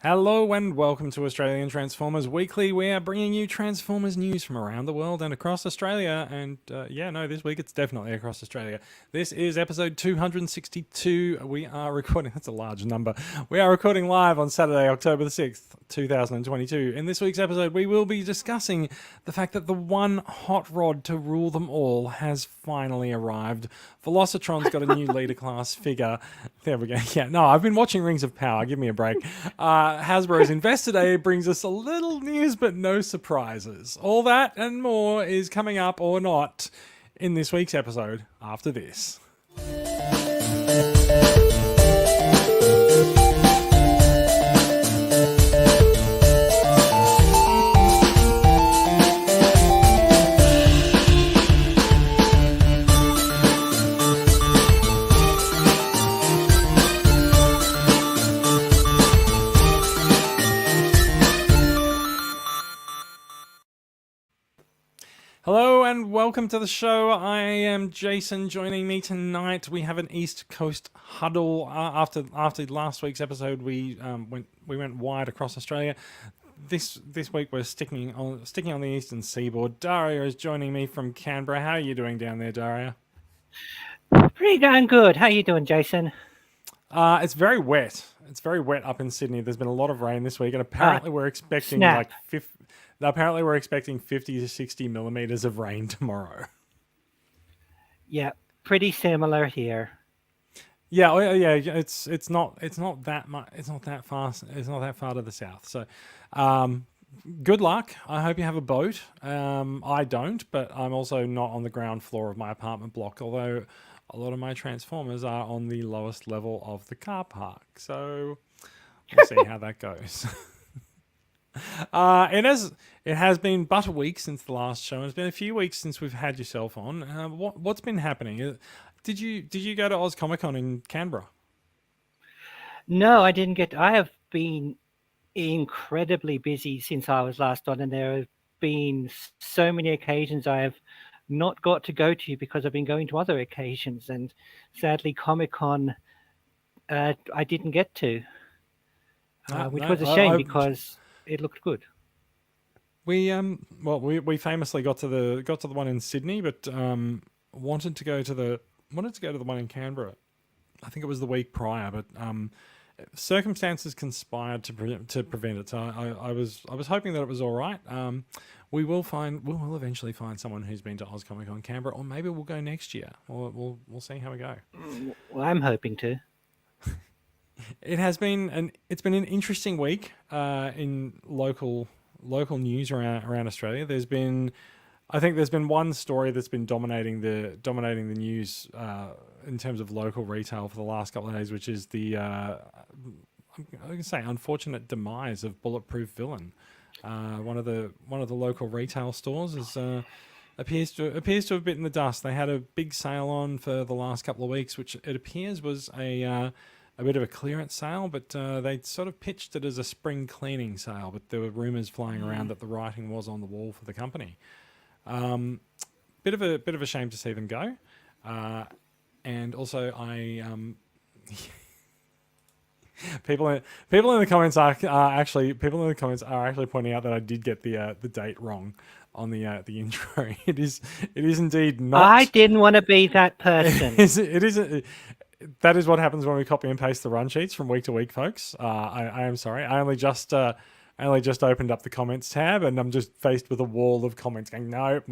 Hello and welcome to Australian Transformers Weekly. We are bringing you Transformers news from around the world and across Australia. And this week it's definitely across Australia. This is episode 262. We are recording, that's a large number. We are recording live on Saturday, October the 6th, 2022. In this week's episode, we will be discussing the fact that the one hot rod to rule them all has finally arrived. Velocitron's got a new leader class figure. There we go. Yeah, no, I've been watching Rings of Power. Give me a break. Hasbro's Investor Day brings us a little news, but no surprises. All that and more is coming up or not in this week's episode after this. Hello and welcome to the show. I am Jason. Joining me tonight, we have an East Coast huddle. After last week's episode, we went wide across Australia. This week we're sticking on the eastern seaboard. Daria is joining me from Canberra. How are you doing down there, Daria? Pretty darn good. How you doing, Jason? It's very wet. It's very wet up in Sydney. There's been a lot of rain this week, and apparently we're expecting snap. Apparently, we're expecting 50 to 60 millimeters of rain tomorrow. Yeah, pretty similar here. Yeah, it's not that much. It's not that fast. It's not that far to the south. So, good luck. I hope you have a boat. I don't, but I'm also not on the ground floor of my apartment block. Although a lot of my Transformers are on the lowest level of the car park. So we'll see how that goes. It has been but a week since the last show. It's been a few weeks since we've had yourself on. What's been happening? Did you go to Oz Comic Con in Canberra? No, I didn't get. I have been incredibly busy since I was last on, and there have been so many occasions I have not got to go to because I've been going to other occasions, and sadly, Comic Con I didn't get to, which was a shame because it looked good. We famously got to the one in Sydney, but wanted to go to the one in Canberra. I think it was the week prior, but circumstances conspired to prevent it. So I was hoping that it was all right. We will eventually find someone who's been to Oz Comic Con Canberra, or maybe we'll go next year. We'll see how we go. Well, I'm hoping to. It's been an interesting week in local news around Australia. I think there's been one story that's been dominating the news in terms of local retail for the last couple of days, which is the I'm going to say unfortunate demise of Bulletproof Villain. One of the local retail stores appears to have bitten the dust. They had a big sale on for the last couple of weeks, which it appears was a bit of a clearance sale, but they sort of pitched it as a spring cleaning sale. But there were rumours flying around that the writing was on the wall for the company. Bit of a shame to see them go, and also people in the comments are actually pointing out that I did get the date wrong on the intro. It is indeed not. I didn't want to be that person. It isn't. That is what happens when we copy and paste the run sheets from week to week, folks. I am sorry. I only just opened up the comments tab, and I'm just faced with a wall of comments going, nope.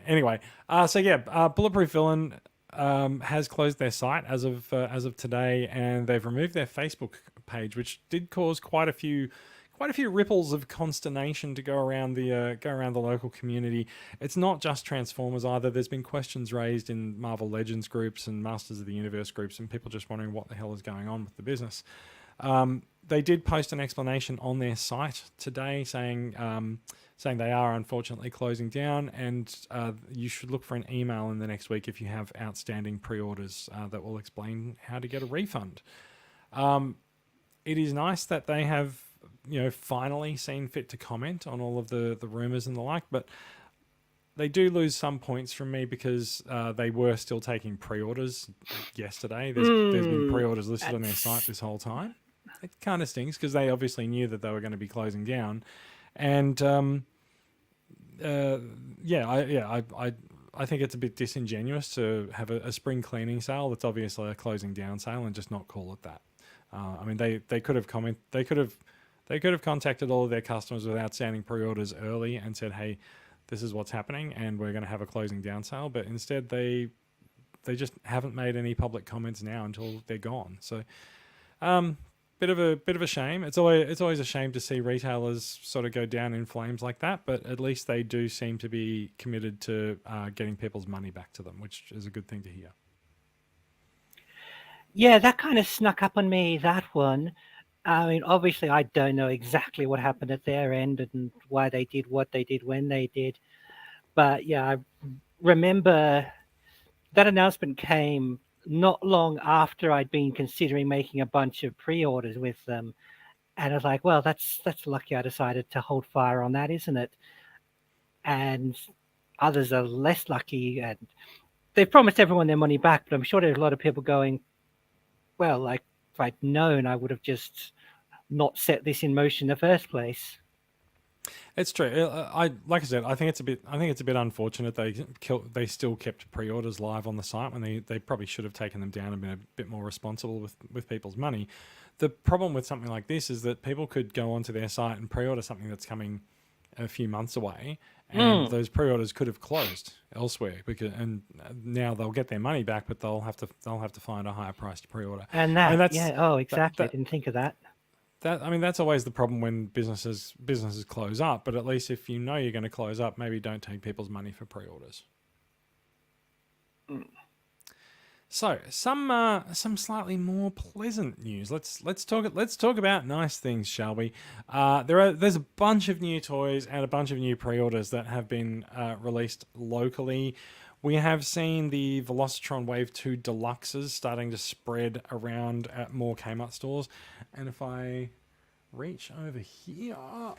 Anyway, Bulletproof Villain has closed their site as of today, and they've removed their Facebook page, which did cause quite a few ripples of consternation to go around the local community. It's not just Transformers either. There's been questions raised in Marvel Legends groups and Masters of the Universe groups, and people just wondering what the hell is going on with the business. They did post an explanation on their site today saying they are unfortunately closing down, and you should look for an email in the next week if you have outstanding pre-orders that will explain how to get a refund. It is nice that they have finally seen fit to comment on all of the rumours and the like, but they do lose some points from me because they were still taking pre-orders yesterday. There's been pre-orders listed on their site this whole time. it kind of stings because they obviously knew that they were going to be closing down, and uh, I think it's a bit disingenuous to have a spring cleaning sale that's obviously a closing down sale and just not call it that. I mean, they could have they could have contacted all of their customers with outstanding pre-orders early and said, hey, this is what's happening and we're going to have a closing down sale. But instead, they just haven't made any public comments now until they're gone. So, um, bit of a shame. It's always a shame to see retailers sort of go down in flames like that. But at least they do seem to be committed to getting people's money back to them, which is a good thing to hear. Yeah, that kind of snuck up on me, that one. I mean, obviously, I don't know exactly what happened at their end and why they did what they did when they did. But yeah, I remember that announcement came not long after I'd been considering making a bunch of pre-orders with them. And I was like, well, that's lucky I decided to hold fire on that, isn't it? And others are less lucky, and they've promised everyone their money back, but I'm sure there's a lot of people going, well, like if I'd known, I would have just not set this in motion in the first place. It's true. I like I said. I think it's a bit unfortunate they still kept pre-orders live on the site when they probably should have taken them down and been a bit more responsible with people's money. The problem with something like this is that people could go onto their site and pre-order something that's coming a few months away, and Mm. those pre-orders could have closed elsewhere and now they'll get their money back, but they'll have to find a higher price to pre-order. And I mean that, that's yeah, oh, that exactly. I that didn't think of that. that I mean that's always the problem when businesses close up. But at least if you know you're going to close up, maybe don't take people's money for pre-orders. Mm. So some slightly more pleasant news. Let's talk about nice things, shall we? There's a bunch of new toys and a bunch of new pre-orders that have been released locally. We have seen the Velocitron Wave 2 Deluxes starting to spread around at more Kmart stores. And if I reach over here, oh,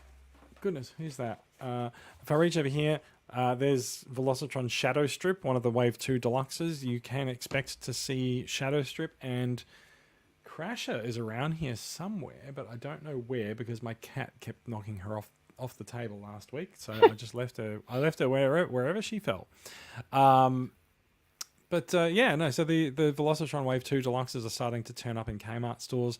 goodness, who's that? If I reach over here, there's Velocitron Shadow Strip, one of the Wave 2 Deluxes. You can expect to see Shadow Strip, and Crasher is around here somewhere, but I don't know where because my cat kept knocking her off the table last week. So I just left her. I left her wherever she fell. Yeah, no. So the Velocitron Wave 2 Deluxes are starting to turn up in Kmart stores.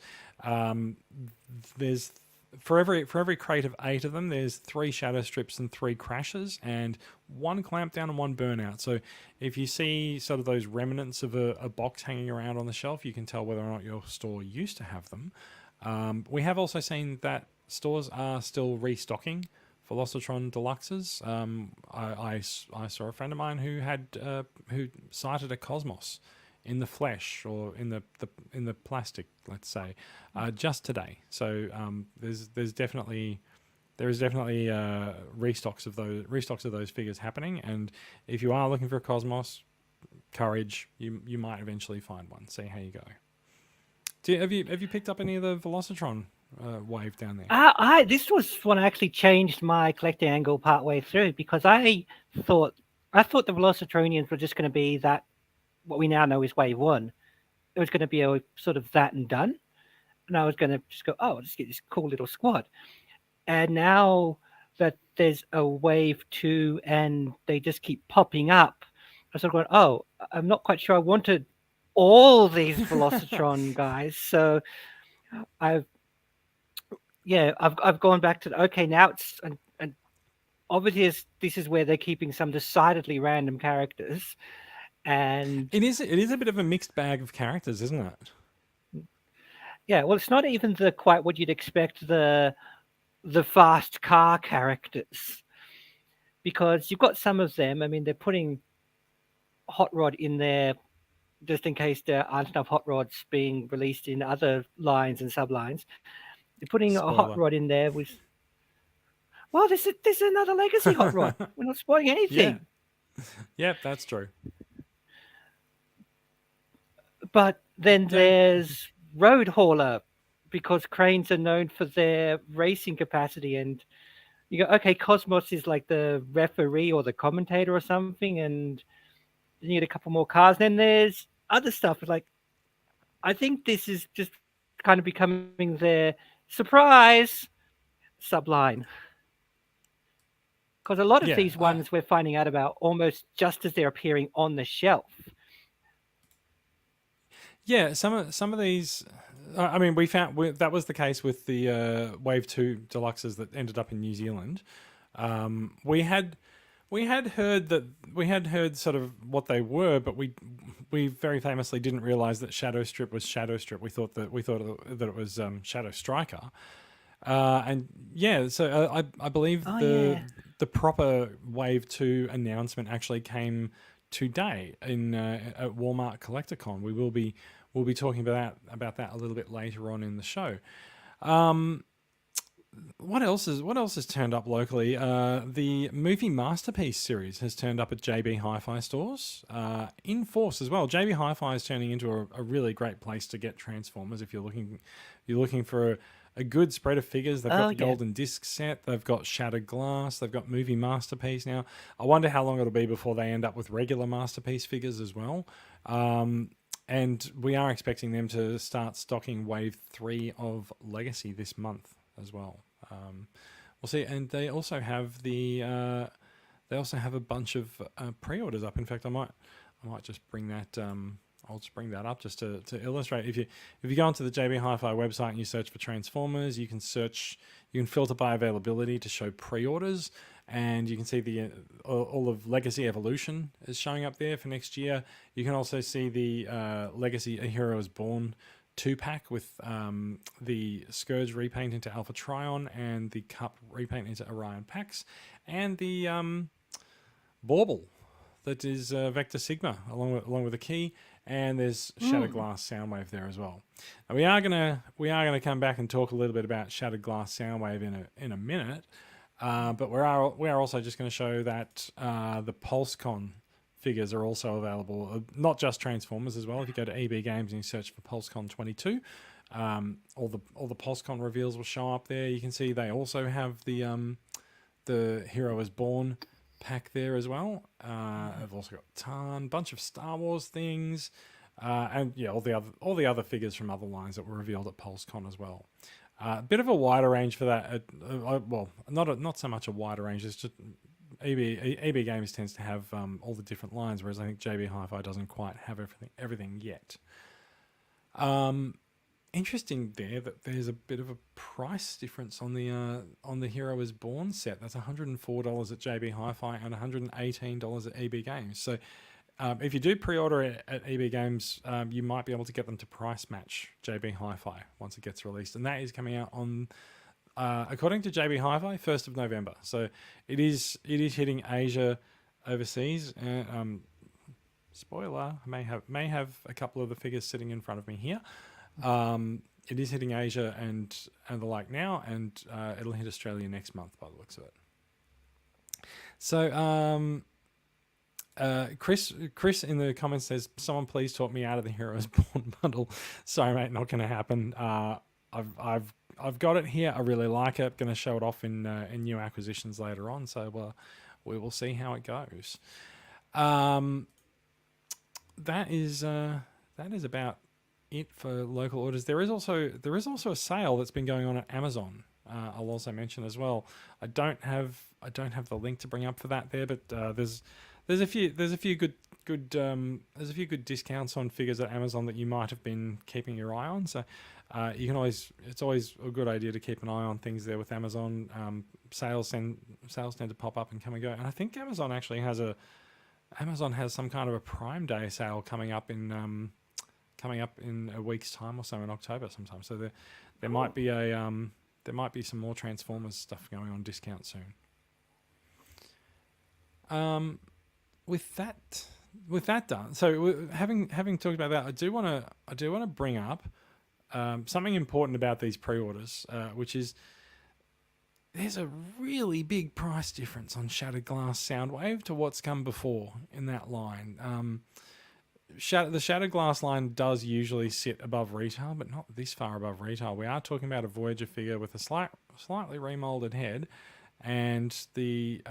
There's for every crate of 8 of them, there's 3 shadow strips and 3 crashes, and 1 clamp down and 1 burnout. So if you see sort of those remnants of a box hanging around on the shelf, you can tell whether or not your store used to have them. We have also seen that stores are still restocking Velocitron Deluxes. I saw a friend of mine who had who sighted a Cosmos in the flesh or in the plastic, let's say, just today. So there is definitely restocks of those figures happening. And if you are looking for a Cosmos, courage, you might eventually find one. See how you go. Have you picked up any of the Velocitron wave down there? This was when I actually changed my collecting angle partway through, because thought the Velocitronians were just going to be that what we now know is Wave 1. It was going to be a sort of that and done, and I was going to just go, oh, let's get this cool little squad. And now that there's a Wave 2 and they just keep popping up, I sort of going, oh, I'm not quite sure I wanted all these Velocitron guys, so I've gone back to okay, now it's and obviously this is where they're keeping some decidedly random characters, and It is a bit of a mixed bag of characters, isn't it? yeah, well, it's not even the quite what you'd expect the fast car characters, because you've got some of them. I mean, they're putting Hot Rod in there just in case there aren't enough Hot Rods being released in other lines and sublines. They're putting a Hot Spoiler. Rod in there with, well, this is another Legacy Hot Rod. We're not spoiling anything. Yep, that's true. But then Yeah. there's Road Hauler, because cranes are known for their racing capacity, and you go, okay, Cosmos is like the referee or the commentator or something, and you need a couple more cars. Then there's other stuff like, I think this is just kind of becoming their surprise subline. Because a lot of Yeah, these ones we're finding out about almost just as they're appearing on the shelf. yeah. Some of these, I mean, that was the case with the Wave 2 deluxes that ended up in New Zealand. We had heard that we had heard sort of what they were, but we very famously didn't realize that Shadow Strip was Shadow Strip. We thought that it was Shadow Striker. And yeah, so I believe Oh, the yeah. proper Wave 2 announcement actually came today in at Walmart CollectorCon. We'll be talking about that a little bit later on in the show. What else has turned up locally? The movie Masterpiece series has turned up at JB Hi-Fi stores in force as well. JB Hi-Fi is turning into a really great place to get Transformers if you're looking for a good spread of figures. They've got Oh, the yeah. golden disc set. They've got Shattered Glass. They've got movie Masterpiece now. I wonder how long it'll be before they end up with regular Masterpiece figures as well. And we are expecting them to start stocking Wave 3 of Legacy this month as well. We'll see, and they also have a bunch of pre-orders up. In fact, I might just bring that. I'll just bring that up just to illustrate. If you go onto the JB Hi-Fi website and you search for Transformers, you can filter by availability to show pre-orders, and you can see the all of Legacy Evolution is showing up there for next year. You can also see the Legacy A Hero Is Born 2-pack with the Scourge repaint into Alpha Trion and the Cup repaint into Orion Pax, and the Bauble that is Vector Sigma along with a key, and there's Shattered Glass Soundwave there as well. And we are gonna come back and talk a little bit about Shattered Glass Soundwave in a minute, but we are also just going to show that the PulseCon figures are also available, not just Transformers as well. If you go to EB Games and you search for PulseCon 22, all the PulseCon reveals will show up there. You can see they also have the Hero Is Born pack there as well. They've also got a bunch of Star Wars things, and yeah, all the other figures from other lines that were revealed at PulseCon as well. A bit of a wider range for that. Well, not so much a wider range. It's just EB Games tends to have all the different lines, whereas I think JB Hi-Fi doesn't quite have everything yet. Interesting there that there's a bit of a price difference on the Hero Is Born set. That's $104 at JB Hi-Fi and $118 at EB Games. So if you do pre-order it at EB Games, you might be able to get them to price match JB Hi-Fi once it gets released, and that is coming out on, according to JB Hi-Fi, 1st of November. So it is hitting Asia overseas. Spoiler: I may have a couple of the figures sitting in front of me here. It is hitting Asia and the like now, and it'll hit Australia next month by the looks of it. So Chris in the comments says, "Someone please talk me out of the Heroes Born bundle." Sorry, mate, not going to happen. I've got it here. I really like it. Going to show it off in new acquisitions later on. So we will see how it goes. That is about it for local orders. There is also a sale that's been going on at Amazon. I'll also mention as well. I don't have the link to bring up for that there, but there's a few good discounts on figures at Amazon that you might have been keeping your eye on. So it's always a good idea to keep an eye on things there with Amazon. Sales tend to pop up and come and go. And I think Amazon actually has some kind of a Prime Day sale coming up in a week's time or so in October sometime. So there might be some more Transformers stuff going on discount soon. With that done, so having talked about that, I do want to bring up something important about these pre-orders, which is there's a really big price difference on Shattered Glass Soundwave to what's come before in that line. The Shattered Glass line does usually sit above retail, but not this far above retail. We are talking about a Voyager figure with a slightly remolded head, and the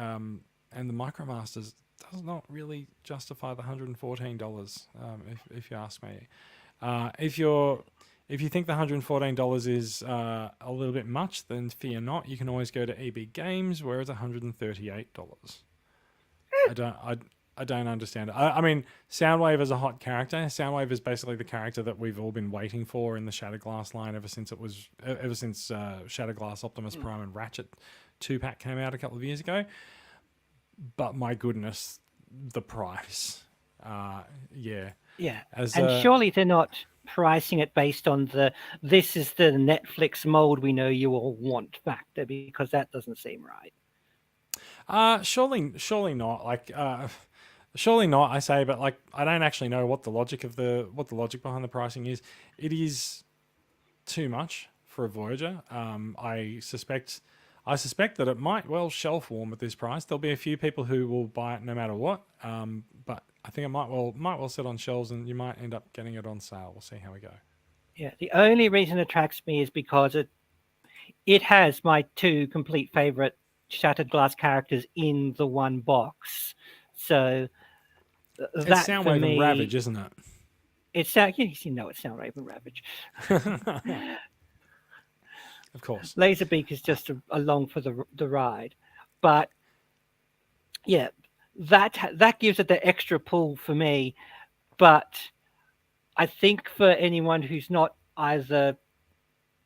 Micromasters does not really justify the $114. If you ask me, if if you think the $114 is a little bit much, then fear not. You can always go to EB Games, where it's $138. I don't I don't understand it. I mean, Soundwave is a hot character. Soundwave is basically the character that we've all been waiting for in the Shatterglass line ever since Shatterglass, Optimus Prime, and Ratchet 2-pack came out a couple of years ago. But my goodness, the price. Yeah. Yeah, As and surely they're not pricing it based on this is the Netflix mold we know you all want factor, because that doesn't seem right. surely not. Surely not. I say, but like, I don't actually know what the logic behind the pricing is. It is too much for a Voyager. I suspect that it might well shelf warm at this price. There'll be a few people who will buy it no matter what. But I think it might well sit on shelves, and you might end up getting it on sale. We'll see how we go. Yeah, the only reason it attracts me is because it has my two complete favorite Shattered Glass characters in the one box. So It's that for Soundwave and Ravage, me, isn't it? it's you know it's Soundwave and Ravage. Of course. Laserbeak is just along for the ride, but yeah, that gives it the extra pull for me. But I think for anyone who's not either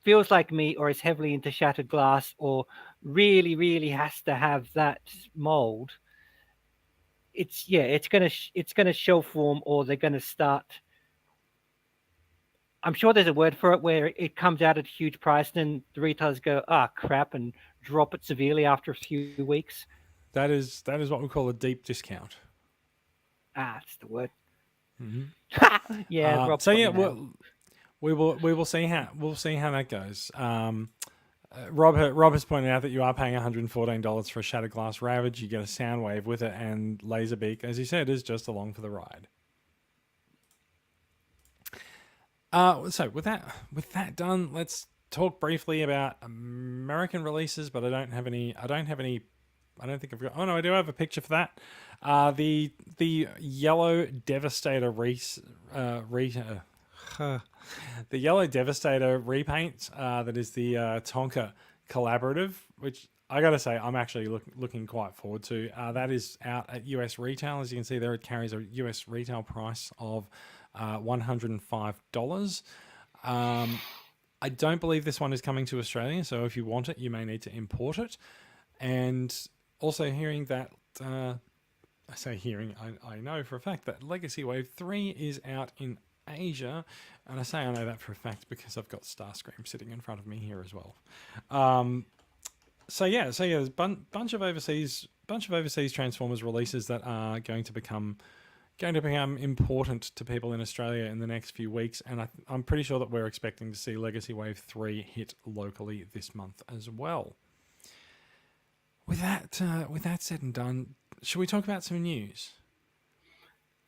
feels like me or is heavily into Shattered Glass or really has to have that mold, it's gonna shelf warm, or they're gonna start. I'm sure there's a word for it where it comes out at a huge price, and then the retailers go, crap, and drop it severely after a few weeks. That is what we call a deep discount. That's the word. Mm-hmm. Yeah, Rob. So yeah, we will see how that goes. Rob has pointed out that you are paying $114 for a Shattered Glass Ravage. You get a Soundwave with it, and Laserbeak, as you said, is just along for the ride. So with that done, let's talk briefly about American releases. But I don't think I've got. Oh no, I do have a picture for that. The Yellow Devastator the Yellow Devastator repaint, that is the Tonka collaborative, which I gotta say I'm actually looking quite forward to. That is out at US retail. As you can see there, it carries a US retail price of $105. I don't believe this one is coming to Australia, so if you want it, you may need to import it. And also hearing that, I know for a fact that Legacy Wave 3 is out in Asia, and I know that for a fact because I've got Starscream sitting in front of me here as well. So there's a bunch of overseas Transformers releases that are going to become important to people in Australia in the next few weeks, and I'm pretty sure that we're expecting to see Legacy Wave 3 hit locally this month as well. With that said and done, should we talk about some news?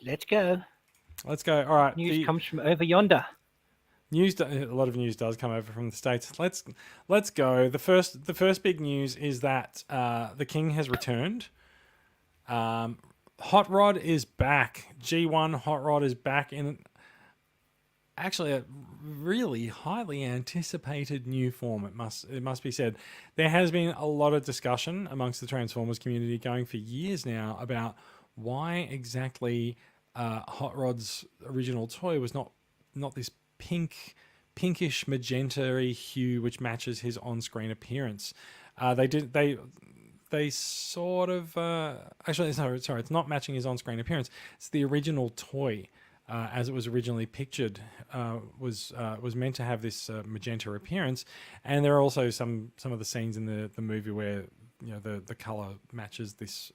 Let's go. All right. News comes from over yonder. A lot of news does come over from the States. Let's go. The first big news is that the King has returned. Hot Rod is back. G1 Hot Rod is back in actually a really highly anticipated new form. It must be said. There has been a lot of discussion amongst the Transformers community going for years now about why exactly Hot Rod's original toy was not this pinkish magenta-y hue which matches his on-screen appearance. They sort of actually sorry, it's not matching his on-screen appearance. It's the original toy, as it was originally pictured, was meant to have this magenta appearance, and there are also some of the scenes in the movie where the color matches this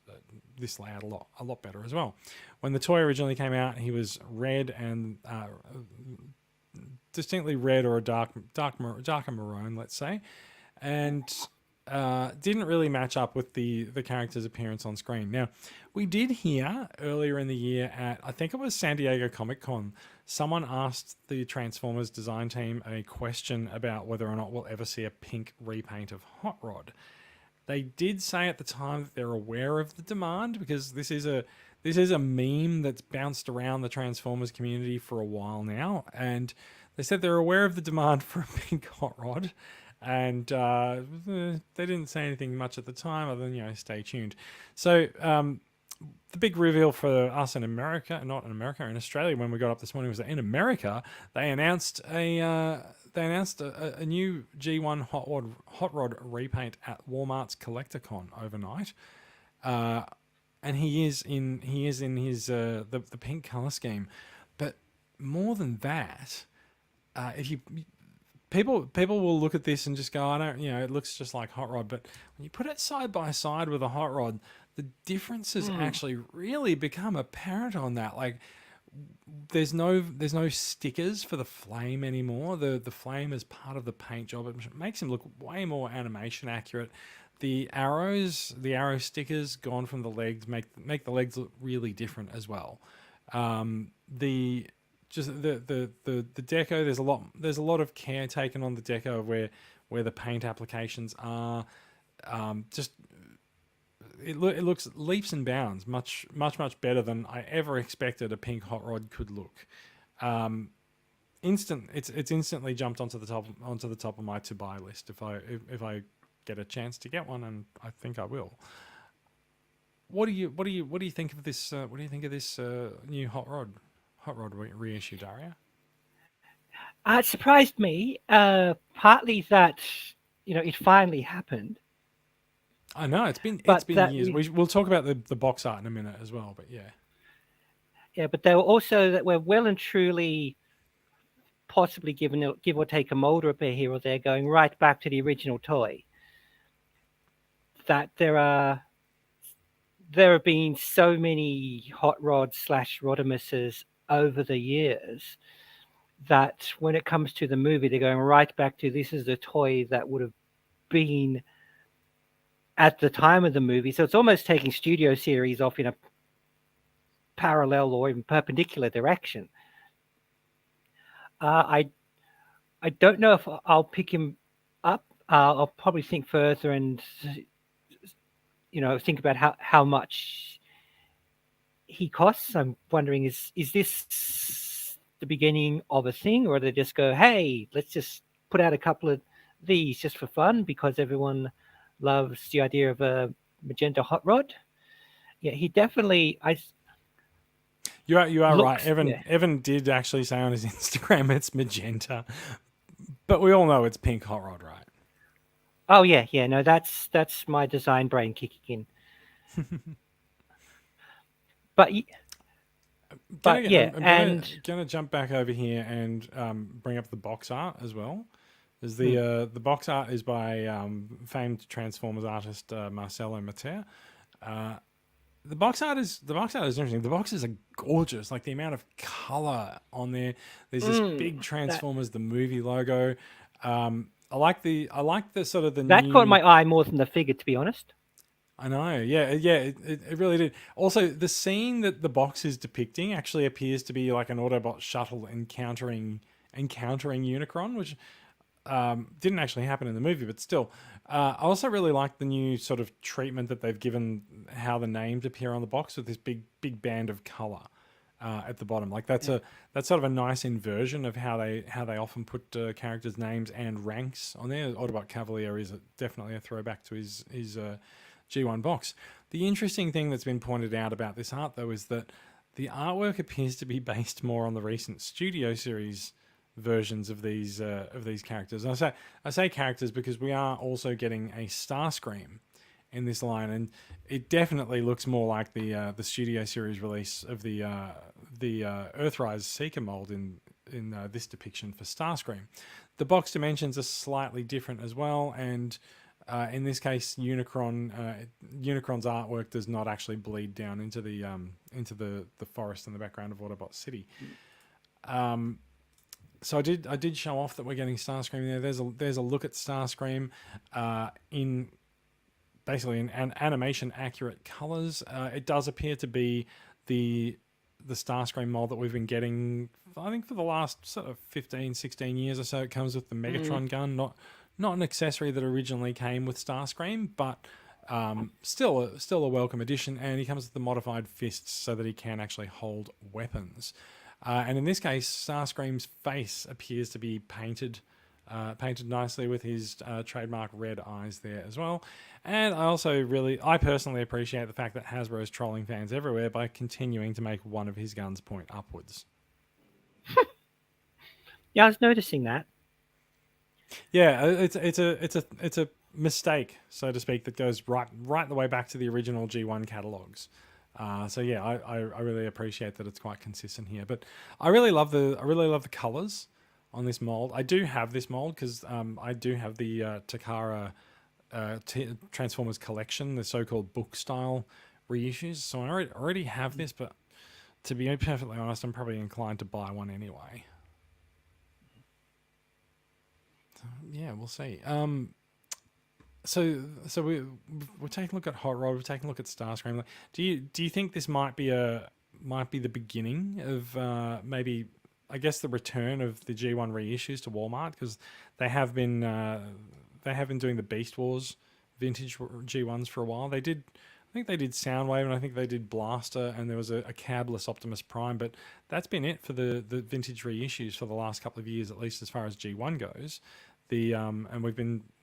layout a lot better as well. When the toy originally came out, he was red and distinctly red, or a darker maroon, let's say, and didn't really match up with the character's appearance on screen. Now, we did hear earlier in the year at, I think it was San Diego Comic-Con, someone asked the Transformers design team a question about whether or not we'll ever see a pink repaint of Hot Rod. They did say at the time that they're aware of the demand, because this is a meme that's bounced around the Transformers community for a while now, and They said they're aware of the demand for a pink hot rod, and they didn't say anything much at the time other than stay tuned. So the big reveal for us in America, not in America, in Australia, when we got up this morning, was that in America they announced a new G1 hot rod repaint at Walmart's CollectorCon overnight, and he is in his the pink color scheme, but more than that, if you people will look at this and just go, I don't, it looks just like hot rod, but when you put it side by side with a hot rod, the differences actually really become apparent on that. Like there's no stickers for the flame anymore. The flame is part of the paint job. It makes him look way more animation accurate. The arrow stickers gone from the legs make the legs look really different as well. The deco, there's a lot of care taken on the deco of where the paint applications are. Just it looks leaps and bounds much better than I ever expected a pink hot rod could look. It's instantly jumped onto the top of my to buy list if I get a chance to get one, and I think I will. What do you think of this? What do you think of this new hot rod reissue, Daria? It surprised me, partly that it finally happened. I know it's been But years. We'll talk about the box art in a minute as well, but yeah. Yeah, but they were also that we're well and truly possibly give or take a mold repair here or there, going right back to the original toy. That there have been so many hot rods / Rodimuses over the years that when it comes to the movie, they're going right back to this is the toy that would have been at the time of the movie. So it's almost taking studio series off in a parallel or even perpendicular direction. I don't know if I'll pick him up. I'll probably think further and think about how much he costs. I'm wondering is this the beginning of a thing, or do they just go, hey, let's just put out a couple of these just for fun because everyone loves the idea of a magenta hot rod? Yeah, he definitely. You are looks, right. yeah. Evan did actually say on his Instagram it's magenta, but we all know it's pink hot rod, right? Oh yeah. No, that's my design brain kicking in. But I'm gonna jump back over here and bring up the box art as well. As the box art is by famed Transformers artist Marcelo Mater. The box art is interesting. The boxes are gorgeous. Like the amount of color on there. There's this big Transformers the movie logo. I like the sort of the that new... caught my eye more than the figure, to be honest. I know, yeah, it really did. Also, the scene that the box is depicting actually appears to be like an Autobot shuttle encountering Unicron, which didn't actually happen in the movie, but still. I also really like the new sort of treatment that they've given how the names appear on the box with this big band of color at the bottom. Like that's sort of a nice inversion of how they often put characters' names and ranks on there. Autobot Cavalier is definitely a throwback to his G1 box. The interesting thing that's been pointed out about this art, though, is that the artwork appears to be based more on the recent Studio Series versions of these characters. And I say characters because we are also getting a Starscream in this line, and it definitely looks more like the Studio Series release of the Earthrise Seeker mold in this depiction for Starscream. The box dimensions are slightly different as well, and in this case, Unicron's artwork does not actually bleed down into the forest in the background of Autobot City. So I did show off that we're getting Starscream there. There's a look at Starscream in animation accurate colors. It does appear to be the Starscream mold that we've been getting, I think, for the last sort of 15, 16 years or so. It comes with the Megatron gun, not an accessory that originally came with Starscream, but still a welcome addition. And he comes with the modified fists so that he can actually hold weapons. And in this case, Starscream's face appears to be painted nicely with his trademark red eyes there as well. And I personally appreciate the fact that Hasbro is trolling fans everywhere by continuing to make one of his guns point upwards. Yeah, I was noticing that. Yeah, it's a mistake, so to speak, that goes right the way back to the original G1 catalogs. So yeah, I really appreciate that it's quite consistent here. But I really love the colors on this mold. I do have this mold because I do have the Takara Transformers collection, the so-called book style reissues. So I already have this, but to be perfectly honest, I'm probably inclined to buy one anyway. Yeah, we'll see. So we're taking a look at Hot Rod. We're taking a look at Starscream. Like, do you think this might be the beginning of maybe, I guess, the return of the G1 reissues to Walmart, because they have been doing the Beast Wars vintage G1s for a while. I think they did Soundwave, and I think they did Blaster, and there was a cabless Optimus Prime, but that's been it for the vintage reissues for the last couple of years, at least as far as G1 goes. And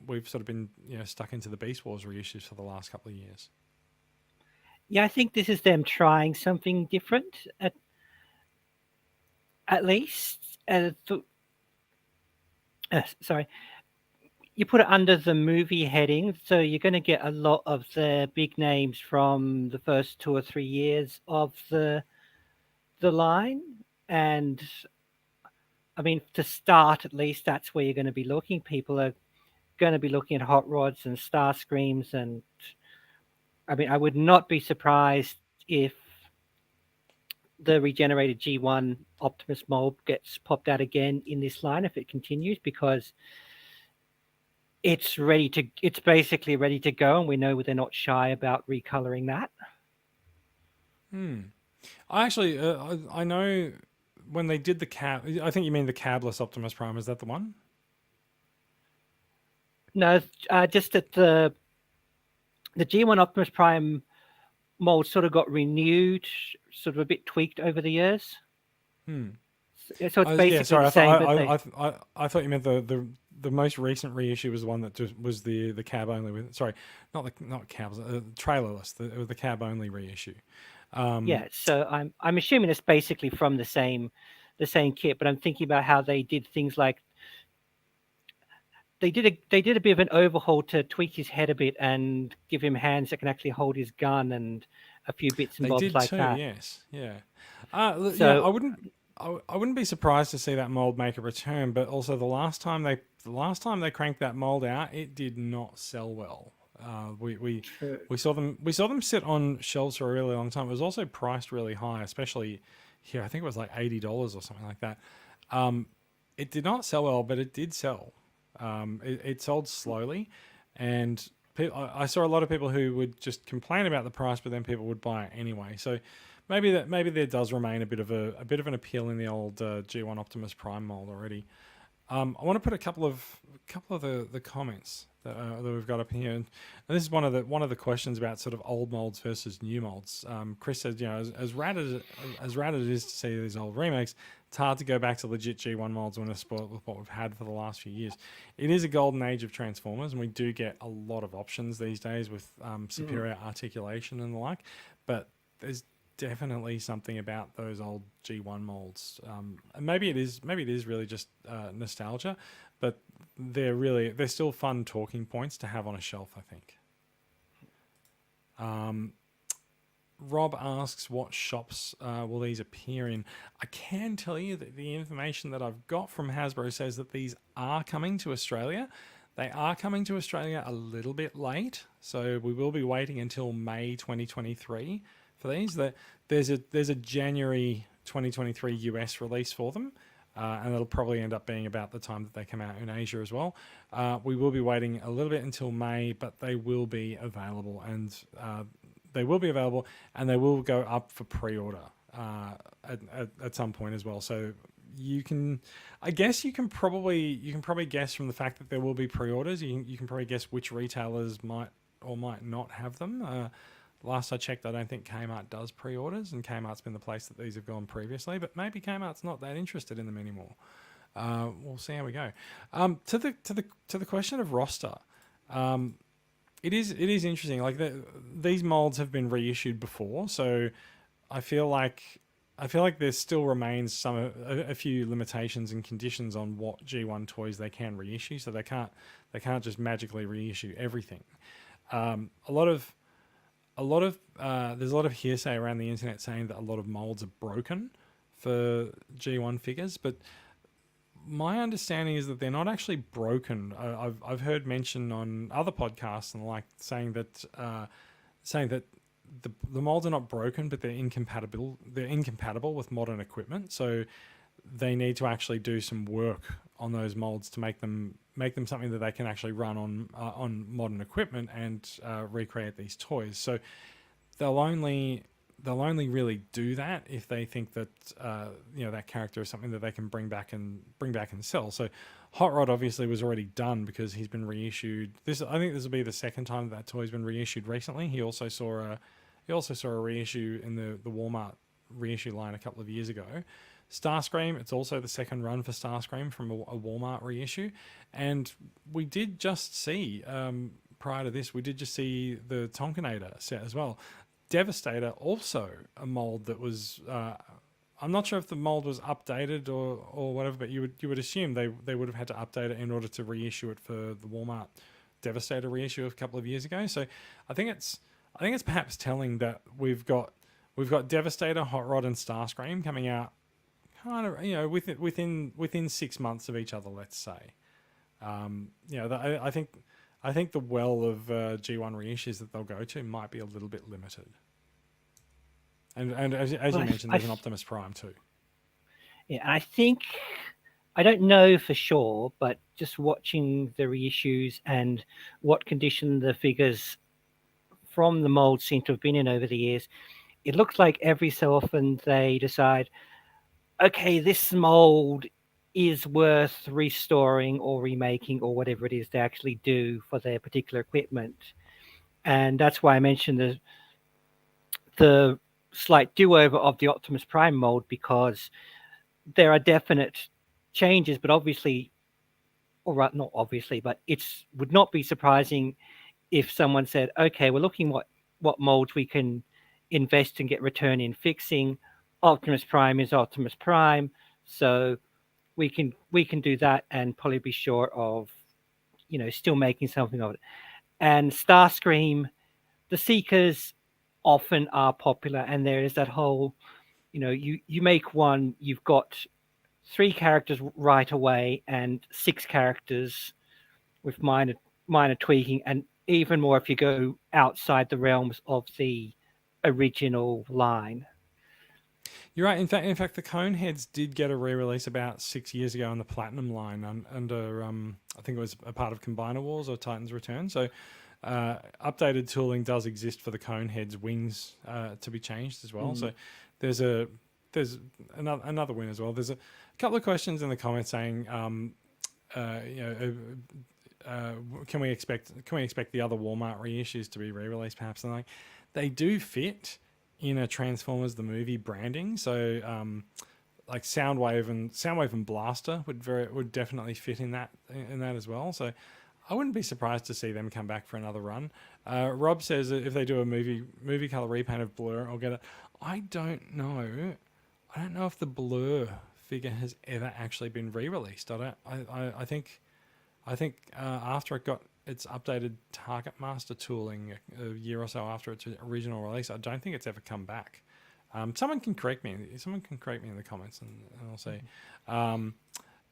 we've sort of been stuck into the Beast Wars reissues for the last couple of years. Yeah, I think this is them trying something different at least. Sorry, you put it under the movie heading, so you're going to get a lot of the big names from the first 2 or 3 years of the line, and I mean, to start at least, that's where you're going to be looking. People are going to be looking at Hot Rods and Star Screams, and I mean, I would not be surprised if the regenerated G1 Optimus mold gets popped out again in this line if it continues, because it's basically ready to go, and we know they're not shy about recoloring that. I actually I know when they did the cab. I think you mean the cabless Optimus Prime. Is that the one? No, just that the G1 Optimus Prime mold sort of got renewed, sort of a bit tweaked over the years. So it's basically Sorry, the same. I thought you meant the most recent reissue was the one that just was the cab only with. Sorry, not cabs, trailerless. The cab only reissue. Yeah, so I'm assuming it's basically from the same kit, but I'm thinking about how they did things like they did a bit of an overhaul to tweak his head a bit and give him hands that can actually hold his gun and a few bits and They bobs did like too. that. Yes, yeah. Yeah, So I wouldn't be surprised to see that mold make a return. But also the last time they cranked that mold out, it did not sell well. true. We saw them sit on shelves for a really long time. It was also priced really high, especially here. I think it was like $80 or something like that. It did not sell well, but it did sell. It sold slowly, and I saw a lot of people who would just complain about the price, but then people would buy it anyway. So maybe there does remain a bit of an appeal in the old G1 Optimus Prime mold already. I want to put a couple of the comments that we've got up here, and this is one of the questions about sort of old molds versus new molds. Chris says, as rad as rad as it is to see these old remakes, it's hard to go back to legit G1 molds when it's spoiled with what we've had for the last few years. It is a golden age of Transformers, and we do get a lot of options these days with superior articulation and the like. But there's definitely something about those old G1 molds. And maybe it is really just nostalgia, but they're still fun talking points to have on a shelf, I think. Rob asks, what shops will these appear in? I can tell you that the information that I've got from Hasbro says that these are coming to Australia. They are coming to Australia a little bit late, so we will be waiting until May 2023 for these. There's a January 2023 US release for them, and it'll probably end up being about the time that they come out in Asia as well. We will be waiting a little bit until May, but they will be available, and they will go up for pre-order at some point as well. So you can probably guess from the fact that there will be pre-orders. You can probably guess which retailers might or might not have them. Last I checked, I don't think Kmart does pre-orders, and Kmart's been the place that these have gone previously. But maybe Kmart's not that interested in them anymore. We'll see how we go. To the question of roster, it is interesting. Like these molds have been reissued before, so I feel like there still remains a few limitations and conditions on what G1 toys they can reissue. So they can't just magically reissue everything. A lot of there's a lot of hearsay around the internet saying that a lot of molds are broken for G1 figures, but my understanding is that they're not actually broken. I've heard mention on other podcasts and the like saying that the molds are not broken, but they're incompatible. They're incompatible with modern equipment, so they need to actually do some work on those molds to make them something that they can actually run on modern equipment and recreate these toys. So they'll only really do that if they think that that character is something that they can bring back and sell. So Hot Rod obviously was already done because he's been reissued. I think this will be the second time that toy's been reissued recently. He also saw a reissue in the Walmart reissue line a couple of years ago. Starscream, it's also the second run for Starscream from a Walmart reissue, and we did just see prior to this, we did just see the Tonkinator set as well. Devastator, also a mold that was. I'm not sure if the mold was updated or whatever, but you would assume they would have had to update it in order to reissue it for the Walmart Devastator reissue a couple of years ago. So I think it's perhaps telling that we've got Devastator, Hot Rod, and Starscream coming out kind of within 6 months of each other. Let's say. I think the well of G1 reissues that they'll go to might be a little bit limited. And as you mentioned, there's an Optimus Prime too. Yeah, I don't know for sure, but just watching the reissues and what condition the figures from the mold seem to have been in over the years, it looks like every so often they decide, okay, this mold is worth restoring or remaking or whatever it is they actually do for their particular equipment. And that's why I mentioned the slight do-over of the Optimus Prime mold, because there are definite changes, but obviously, or not obviously, but it would not be surprising if someone said, okay, we're looking what molds we can invest and get return in fixing. Optimus Prime is Optimus Prime, so we can do that and probably be sure of still making something of it. And Starscream, the Seekers often are popular, and there is that whole you make one, you've got 3 characters right away and 6 characters with minor tweaking, and even more if you go outside the realms of the original line. You're right. In fact, the Coneheads did get a re-release about 6 years ago on the Platinum line under I think it was a part of Combiner Wars or Titan's Return. So updated tooling does exist for the Coneheads wings to be changed as well. So there's another win as well. There's a couple of questions in the comments saying, can we expect the other Walmart reissues to be re-released perhaps? And they do fit in a Transformers the movie branding. So like Soundwave and Blaster would definitely fit in that as well. So I wouldn't be surprised to see them come back for another run. Rob says that if they do a movie color repaint of Blur, I'll get it. I don't know. I don't know if the Blur figure has ever actually been re-released. I think after it got its updated Target Master tooling a year or so after its original release, I don't think it's ever come back. Someone can correct me. Someone can correct me in the comments, and I'll see.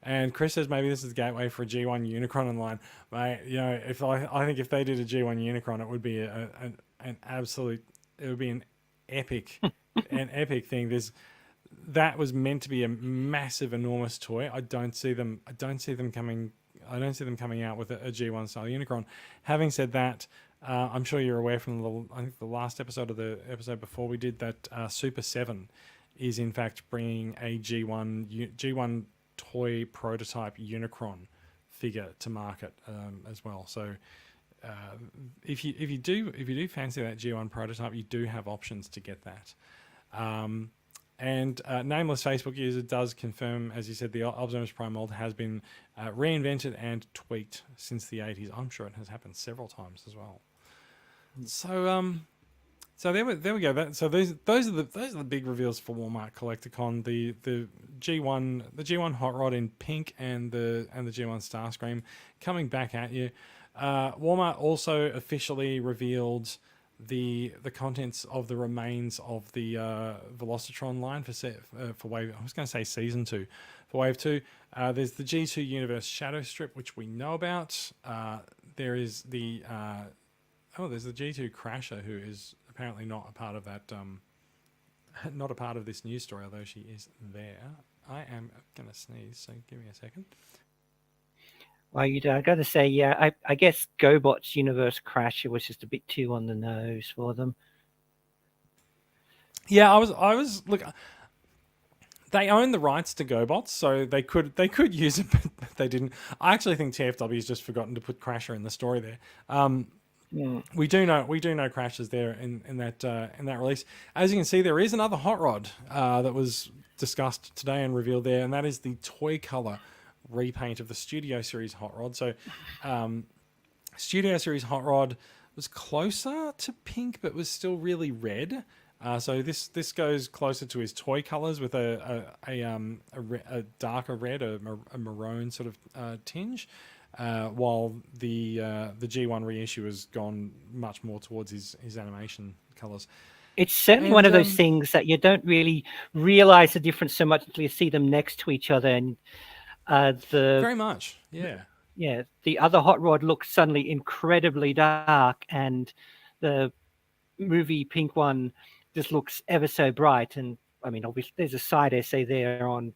And Chris says maybe this is the gateway for a G1 Unicron online. Mate, if I think if they did a G1 Unicron, it would be an absolute. It would be an epic, thing. That was meant to be a massive, enormous toy. I don't see them coming out with a G1 style Unicron. Having said that, I'm sure you're aware from the last episode of the episode before we did that Super 7 is in fact bringing a G1 toy prototype Unicron figure to market as well. So if you do fancy that G1 prototype, you do have options to get that. And Nameless Facebook user does confirm, as you said, the Optimus Prime mold has been reinvented and tweaked since the 80s. I'm sure it has happened several times as well. So there we go. So those are the big reveals for Walmart Collecticon. The G1 Hot Rod in pink and the G1 Starscream coming back at you. Walmart also officially revealed the contents of the remains of the Velocitron line for Wave. I was going to say season 2 for Wave 2. There's the G2 Universe Shadow Strip, which we know about. There is there's the G2 Crasher, who is apparently not a part of that. Not a part of this news story, although she is there. I am going to sneeze, so give me a second. Well, I got to say, yeah, I guess GoBot's Universe Crasher was just a bit too on the nose for them. Yeah, I was look. They own the rights to GoBots, so they could use it, but they didn't. I actually think TFW's just forgotten to put Crasher in the story there. We do know Crasher's there in that release. As you can see, there is another hot rod that was discussed today and revealed there, and that is the toy color repaint of the Studio Series hot rod. So, Studio Series hot rod was closer to pink, but was still really red. So this goes closer to his toy colors with a darker red, a maroon sort of tinge, while the G1 reissue has gone much more towards his animation colors. It's certainly one of those things that you don't really realize the difference so much until you see them next to each other, and very much, yeah. Yeah, the other hot rod looks suddenly incredibly dark, and the movie pink one just looks ever so bright. And I mean, obviously, there's a side essay there on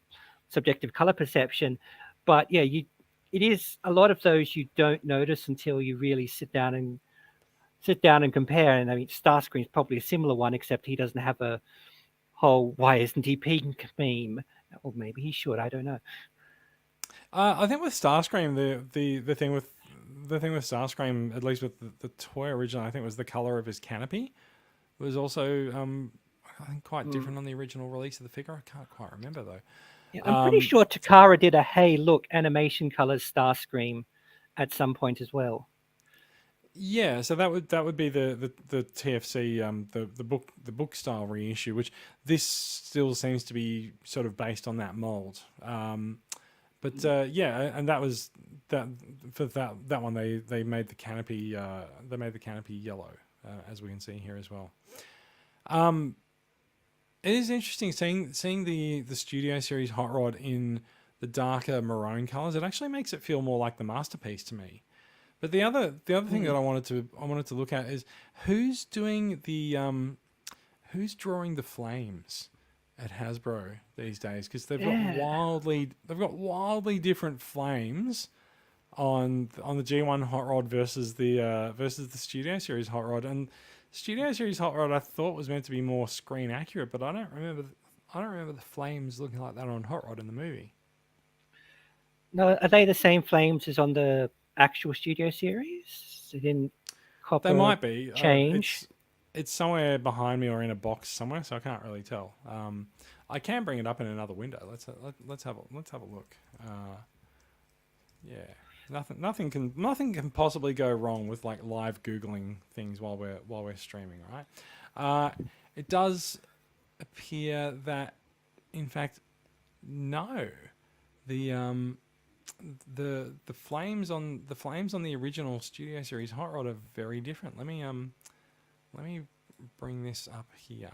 subjective color perception, but yeah, it is a lot of those you don't notice until you really sit down and compare. And I mean, Starscream's probably a similar one, except he doesn't have a whole "why isn't he pink" meme, or maybe he should. I don't know. I think with Starscream, the thing with Starscream, at least with the toy original, I think was the color of his canopy was also I think quite different on the original release of the figure. I can't quite remember though. Yeah, I'm pretty sure Takara did a "Hey, look, animation colors Starscream" at some point as well. Yeah, so that would be the TFC the book style reissue, which this still seems to be sort of based on that mold. But yeah, and that was that for that one they made the canopy yellow, as we can see here as well. It is interesting seeing the Studio Series hot rod in the darker maroon colors. It actually makes it feel more like the Masterpiece to me. But the other thing that I wanted to look at is who's doing who's drawing the flames at Hasbro these days, because they've got wildly different flames on the G1 hot rod versus the Studio Series hot rod. And Studio Series hot rod I thought was meant to be more screen accurate, but I don't remember the flames looking like that on hot rod in the movie. No, are they the same flames as on the actual Studio Series? They didn't copper They might be change. It's somewhere behind me or in a box somewhere, so I can't really tell. I can bring it up in another window. Let's have a look. Yeah, nothing can possibly go wrong with like live googling things while we're streaming, right? It does appear that, in fact, no, the flames on the original Studio Series hot rod are very different. Let me bring this up here.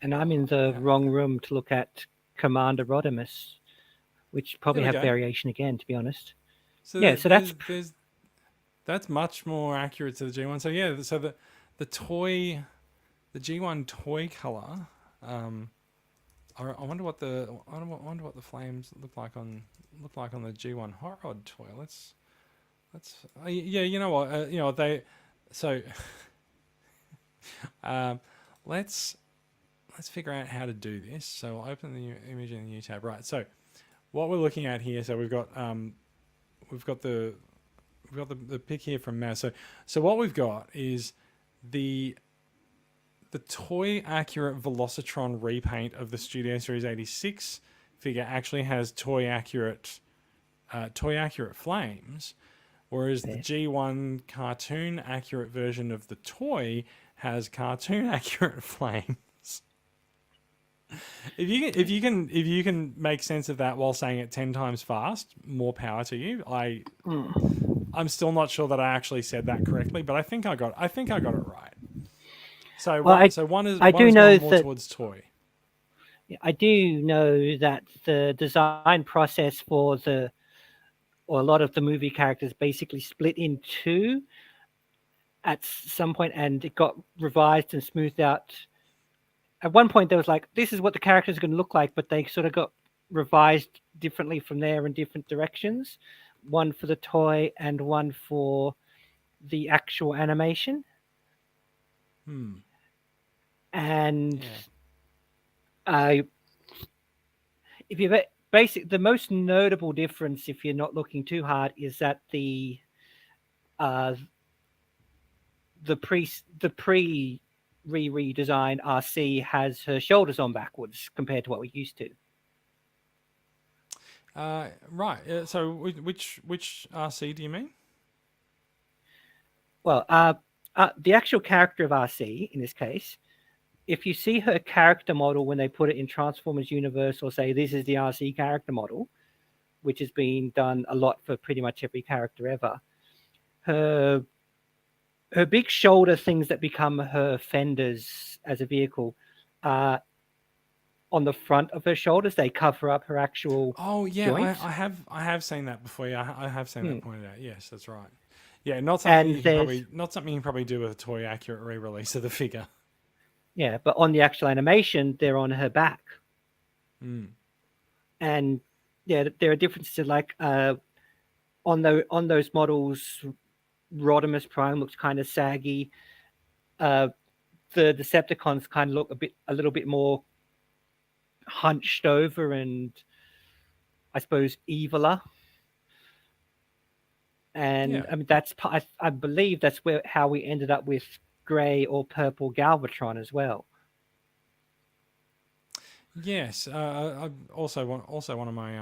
And I'm in the wrong room to look at Commander Rodimus, which probably have variation again, to be honest. So yeah, so that's much more accurate to the G1. So yeah, so the G1 toy color. I wonder what the flames look like on the G1 hot rod toy. Let's yeah, you know what they so let's figure out how to do this. So I'll open the image in the new tab. Right. So what we're looking at here. So we've got the pic here from Maz. So what we've got is the toy accurate Velocitron repaint of the Studio Series 86 figure actually has toy accurate flames, whereas the Yeah. G1 cartoon accurate version of the toy has cartoon accurate flames. If you can make sense of that while saying it 10 times fast, more power to you. I'm still not sure that I actually said that correctly, but I think I got it right. So Well, one I do is know going more that towards toy. I do know that the design process for a lot of the movie characters basically split in two at some point, and it got revised and smoothed out. At one point, there was like, this is what the characters are going to look like, but they sort of got revised differently from there in different directions. One for the toy and one for the actual animation. And Yeah. if you the most notable difference, if you're not looking too hard, is that the pre redesigned RC has her shoulders on backwards compared to what we used to. Right. So which RC do you mean? Well, the actual character of RC in this case, if you see her character model when they put it in Transformers Universe, or say this is the RC character model, which has been done a lot for pretty much every character ever, her big shoulder things that become her fenders as a vehicle, on the front of her shoulders, they cover up her actual joints. I have seen that before. Yeah, I have seen that pointed out. Yes, that's right. Yeah, not something And you can probably do with a toy accurate re-release of the figure. Yeah, but on the actual animation, they're on her back. And yeah, there are differences. Like on those models, Rodimus Prime looks kind of saggy. The Decepticons kind of look a little bit more hunched over, and I suppose eviler. And I mean, I believe that's how we ended up with grey or purple Galvatron as well. Yes, I also one of my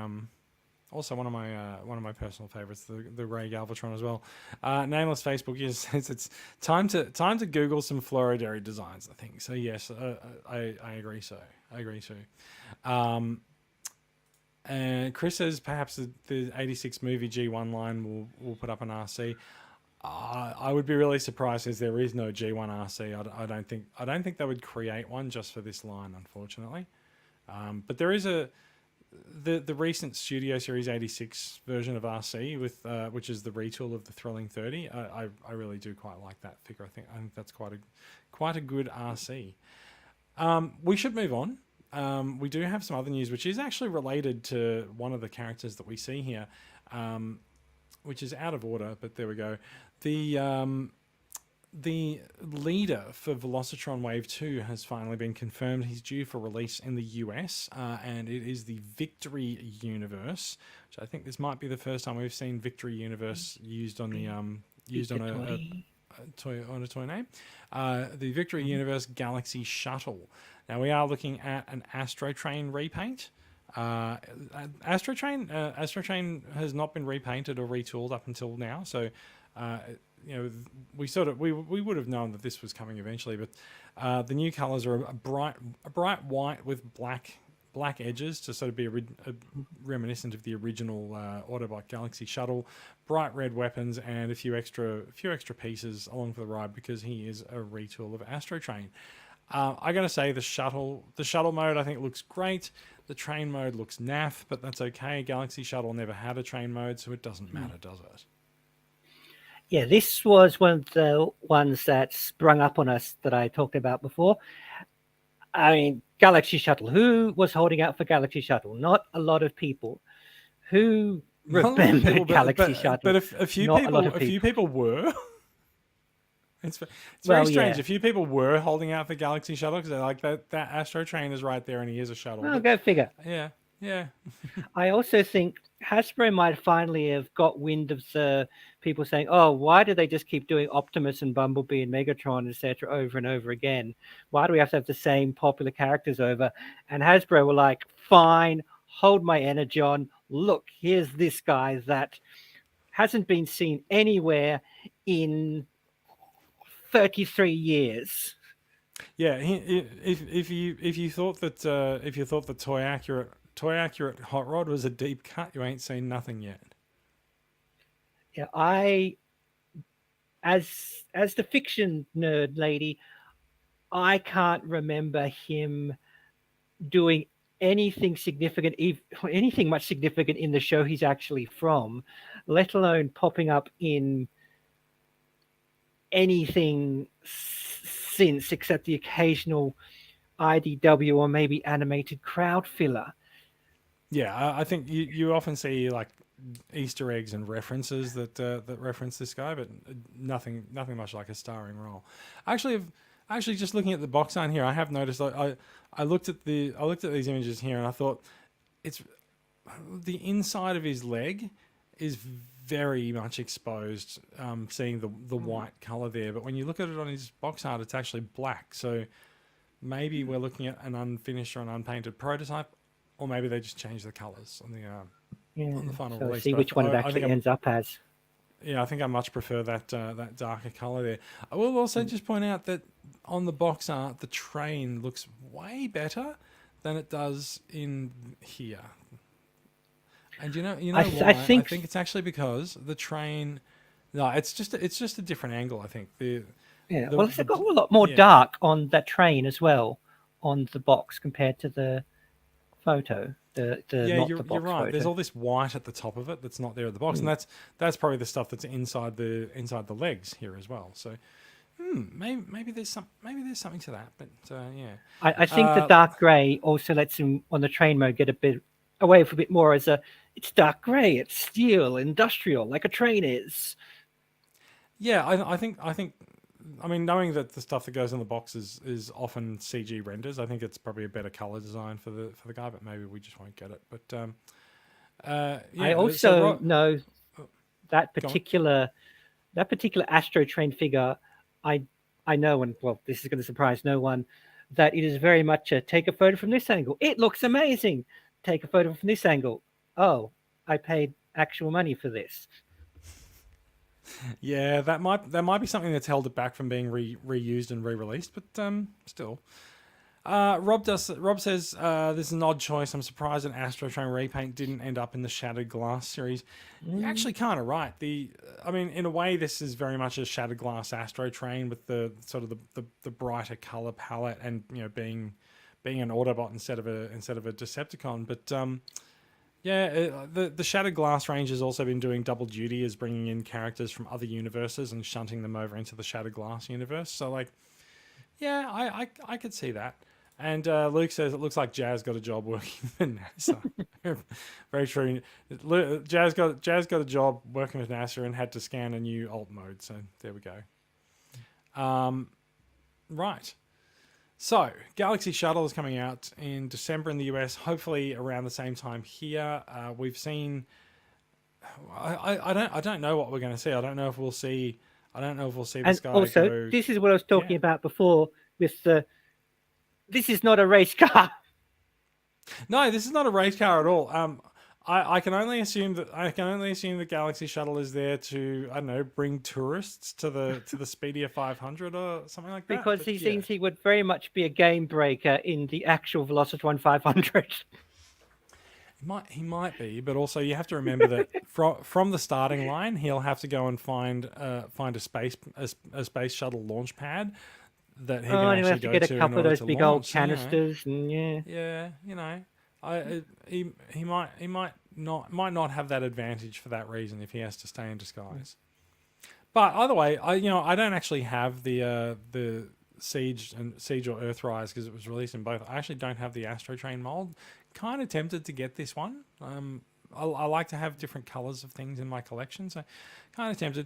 one of my personal favorites, the Ray Galvatron as well. Nameless Facebook says it's time to Google some Floridary designs, I think. So yes, I agree. I agree too. And Chris says perhaps the 86 movie G1 line will put up an RC. I would be really surprised as there is no G1 RC. I don't think they would create one just for this line, unfortunately. But there is the recent Studio Series 86 version of RC with which is the retool of the Thrilling 30. I really do quite like that figure. I think that's quite a good RC. We should move on. We do have some other news, which is actually related to one of the characters that we see here, which is out of order, but there we go. The leader for Velocitron Wave 2 has finally been confirmed. He's due for release in the US, and it is the Victory Universe, which I think this might be the first time we've seen Victory Universe used on the a toy name. The Victory Universe Galaxy Shuttle. Now we are looking at an Astro Train repaint. Astro Train has not been repainted or retooled up until now, so we would have known that this was coming eventually, but the new colors are a bright white with black edges to sort of be reminiscent of the original Autobot Galaxy Shuttle, bright red weapons, and a few extra pieces along for the ride because he is a retool of Astro Train. I gotta say the shuttle mode I think looks great. The train mode looks naff, but that's okay. Galaxy Shuttle never had a train mode, so it doesn't matter, does it? Yeah, this was one of the ones that sprung up on us that I talked about before. I mean, Galaxy Shuttle. Who was holding out for Galaxy Shuttle? Not a lot of people. Who remembered Galaxy Shuttle? But a few people were. It's very strange. Yeah. A few people were holding out for Galaxy Shuttle because they're like that Astro Train is right there and he is a shuttle. Oh, go figure. Yeah. Yeah. I also think Hasbro might finally have got wind of the people saying, "Oh, why do they just keep doing Optimus and Bumblebee and Megatron, etc., over and over again? Why do we have to have the same popular characters over?" And Hasbro were like, "Fine, hold my energy on. Look, here's this guy that hasn't been seen anywhere in 33 years." Yeah, if you thought that toy accurate hot rod was a deep cut, you ain't seen nothing yet. Yeah, as the fiction nerd lady, I can't remember him doing anything significant, anything much significant in the show he's actually from, let alone popping up in anything since, except the occasional IDW or maybe animated crowd filler. Yeah, I think you often see like Easter eggs and references that reference this guy, but nothing much like a starring role. Actually, actually just looking at the box art here, I have noticed. I looked at these images here, and I thought it's the inside of his leg is very much exposed. Seeing the white color there, but when you look at it on his box art, it's actually black. So maybe we're looking at an unfinished or an unpainted prototype, or maybe they just changed the colors Yeah, on the final so release. see But which one it I think actually ends up as. yeah, I think I much prefer that darker color there. I will also just point out that on the box art, the train looks way better than it does in here. And you know I why? I think, think it's actually because the train. No, it's just a different angle. I think yeah, well, it's the got a lot more yeah. dark on that train as well on the box compared to the photo, the Yeah, not the you're box right. There's photo. all this white at the top of it that's not there at the box, and Mm. that's probably the stuff that's inside the legs here as well. So maybe there's something to that. But yeah, I think the uh, dark grey also lets him on the train mode get a bit away for a bit more as a it's dark grey, it's steel, industrial, like a train is. yeah. I mean, knowing that the stuff that goes in the box is often CG renders, I think it's probably a better color design for the guy. But maybe we just won't get it. But I yeah. So also know that go on. particular Astro Train figure. I I know, and well, this is going to surprise no one, that it is very much a take a photo from this angle. It looks amazing. Take a photo from this angle. Oh, I paid actual money for this. Yeah, that might be something that's held it back from being reused and re-released, but still. Rob says this is an odd choice. I'm surprised an Astro Train repaint didn't end up in the Shattered Glass series. You're Mm. actually kind of right. I mean, in a way, this is very much a Shattered Glass Astro Train with the sort of the brighter color palette, and being an Autobot instead of a Decepticon. But yeah, the Shattered Glass range has also been doing double duty as bringing in characters from other universes and shunting them over into the Shattered Glass universe. So like, yeah, I could see that. And Luke says it looks like Jazz got a job working for NASA. Very true. Jazz got a job working with NASA and had to scan a new alt mode. So there we go. Right. So Galaxy Shuttle is coming out in December in the US. Hopefully around the same time here. We've seen. I don't know what we're going to see. I don't know if we'll see. I don't know if we'll see this And guy also, go. this is what I was Yeah. talking about before with the this is not a race car. No, this is not a race car at all. I can only assume that Galaxy Shuttle is there to, I don't know, bring tourists to the Speedia 500 or something like that. Because But he yeah, seems he would very much be a game breaker in the actual Velocitron 500. he might be, but also you have to remember that from the starting line, he'll have to go and find a space shuttle launch pad that he Oh, can and he'll actually have to go get a to in couple of order those to big old launch. So, canisters, and yeah. yeah, he might not have that advantage for that reason if he has to stay in disguise. But either way, I don't actually have the Siege or Earthrise because it was released in both. I actually don't have the Astro Train mold. Kind of tempted to get this one. I like to have different colors of things in my collection, so kind of tempted.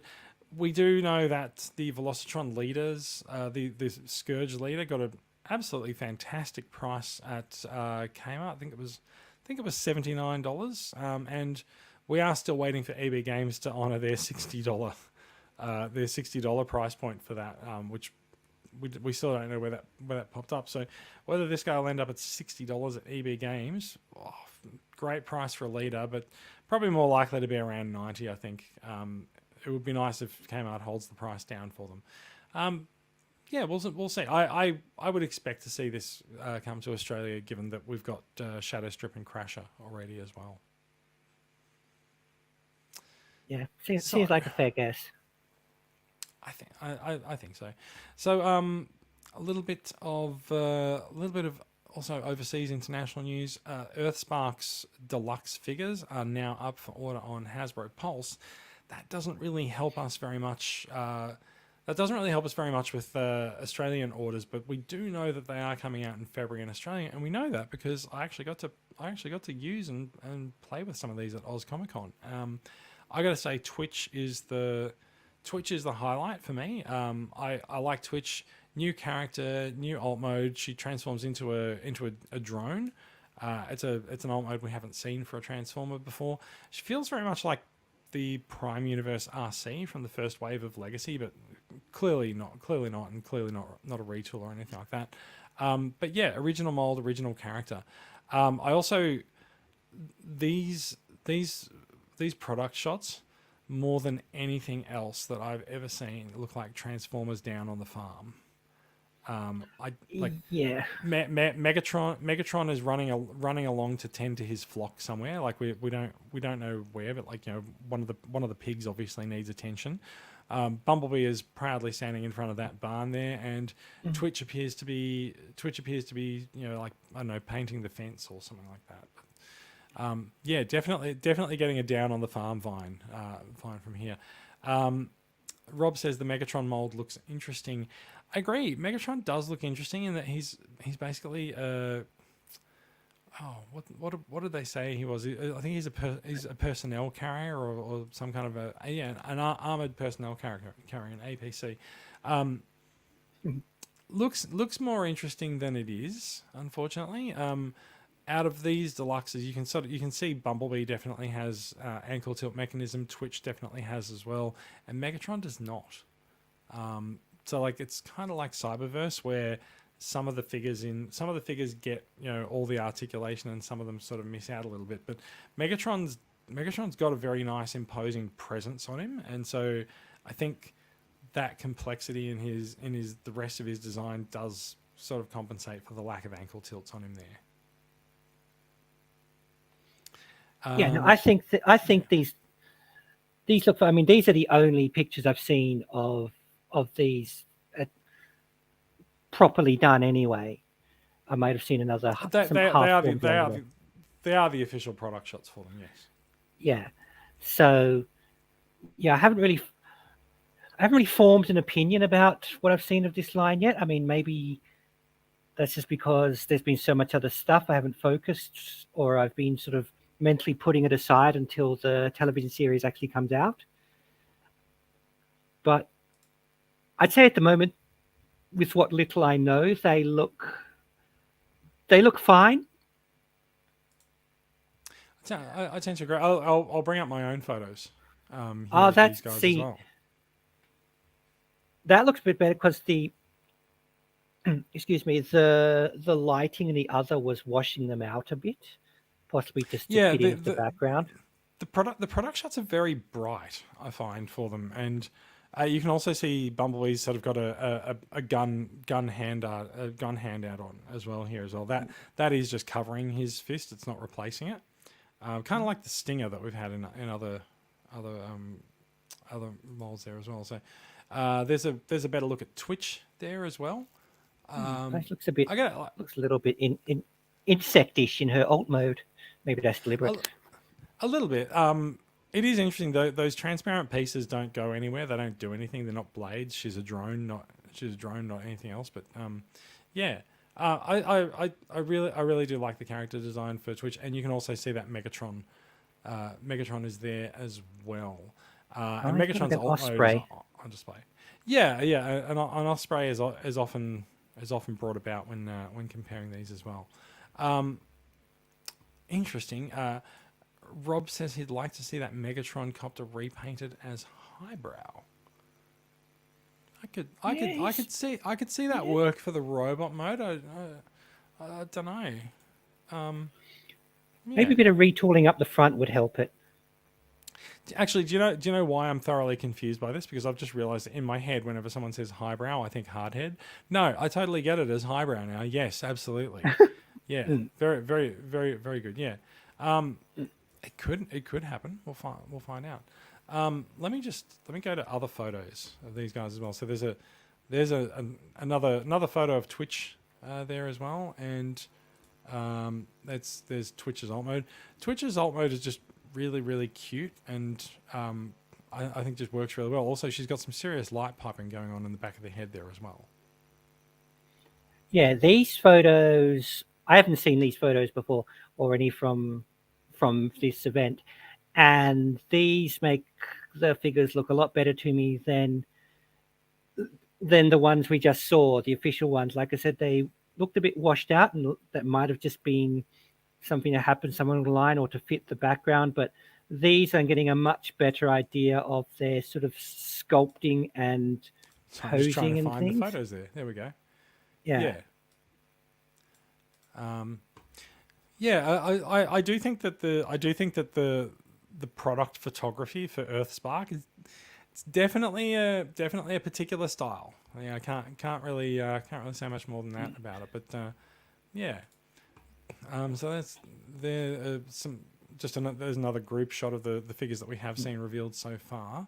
We do know that the Velocitron leaders, the Scourge leader, got an absolutely fantastic price at Kmart. I think it was $79, and we are still waiting for EB Games to honour their $60 price point for that, which we still don't know where that popped up. So whether this guy will end up at $60 at EB Games, great price for a leader, but probably more likely to be around 90. I think it would be nice if Kmart holds the price down for them. Yeah, we'll see. I would expect to see this come to Australia, given that we've got Shadow Strip and Crasher already as well. Yeah, seems So like a fair guess. I think so. So a little bit of also overseas international news. Earthspark's deluxe figures are now up for order on Hasbro Pulse. That doesn't really help us very much. With Australian orders, but we do know that they are coming out in February in Australia, and we know that because I actually got to use and play with some of these at Oz Comic Con. I got to say, Twitch is the highlight for me. I like Twitch. New character, new alt mode. She transforms into a drone. It's an alt mode we haven't seen for a Transformer before. She feels very much like the Prime Universe RC from the first wave of Legacy, but clearly not, and clearly not a retool or anything like that. But yeah, original mold, original character. I also these product shots, more than anything else that I've ever seen, look like Transformers down on the farm. Yeah. Megatron is running along to tend to his flock somewhere. Like we don't know where, but like, you know, one of the pigs obviously needs attention. Bumblebee is proudly standing in front of that barn there, and Twitch appears to be you know, like, I don't know, painting the fence or something like that. Yeah, definitely getting a down on the farm vine from here. Rob says the Megatron mold looks interesting. I agree. Megatron does look interesting in that he's basically what did they say he was? I think he's a personnel carrier or some kind of an armored personnel carrier, an APC. Looks more interesting than it is, unfortunately. Out of these deluxes, you can see Bumblebee definitely has ankle tilt mechanism. Twitch definitely has as well, and Megatron does not. So like, it's kind of like Cyberverse, where some of the figures get, you know, all the articulation, and some of them sort of miss out a little bit. But Megatron's got a very nice imposing presence on him, and so I think that complexity in the rest of his design does sort of compensate for the lack of ankle tilts on him there. Yeah, no, I think these look. I mean, these are the only pictures I've seen of these properly done. Anyway, I might have seen another. They are the official product shots for them. Yes. Yeah. So, yeah, I haven't really formed an opinion about what I've seen of this line yet. I mean, maybe that's just because there's been so much other stuff I haven't focused, or I've been sort of mentally putting it aside until the television series actually comes out. But I'd say at the moment, with what little I know, they look fine. I tend to agree. I'll bring up my own photos. That's, these guys see, as well. That looks a bit better because the excuse me, the lighting in the other was washing them out a bit, possibly just to fit into the background. The product shots are very bright, I find, for them, and you can also see Bumblebee's sort of got a gun handout on as well here as well. That is just covering his fist; it's not replacing it. Kind of like the Stinger that we've had in other molds there as well. So there's a better look at Twitch there as well. That looks a bit. Looks a little bit insectish in her alt mode. Maybe that's deliberate. A little bit. It is interesting though. Those transparent pieces don't go anywhere. They don't do anything. They're not blades. She's a drone, not anything else. But yeah. I really do like the character design for Twitch, and you can also see that Megatron. Megatron is there as well, and Megatron's alt mode is on display. Yeah, and Osprey is often brought about when comparing these as well. Interesting. Rob says he'd like to see that Megatron copter repainted as highbrow. Yeah, he's I could see that yeah. work for the robot mode. I don't know. Um, Maybe yeah. a bit of retooling up the front would help it. Actually, do you know why I'm thoroughly confused by this? Because I've just realised that in my head, whenever someone says highbrow, I think hardhead. No, I totally get it as highbrow now. Yes, absolutely. Yeah, Mm. very good. Yeah, it could happen. We'll find out. Let me go to other photos of these guys as well. So there's another photo of Twitch there as well, and there's Twitch's alt mode. Twitch's alt mode is just really cute, and I think just works really well. Also, she's got some serious light piping going on in the back of the head there as well. Yeah, these photos. I haven't seen these photos before or any from this event, and these make the figures look a lot better to me than the ones we just saw, the official ones. Like I said, they looked a bit washed out, and that might have just been something that happened somewhere online or to fit the background. But these, I'm getting a much better idea of their sort of sculpting and So I'm just trying to posing and find the things. photos there. There we go. Yeah, Yeah. Um, yeah, I do think that the product photography for Earthspark is it's definitely a particular style. Yeah, I can't really say much more than that about it. But yeah, so that's there. Some there's another group shot of the figures that we have seen revealed so far.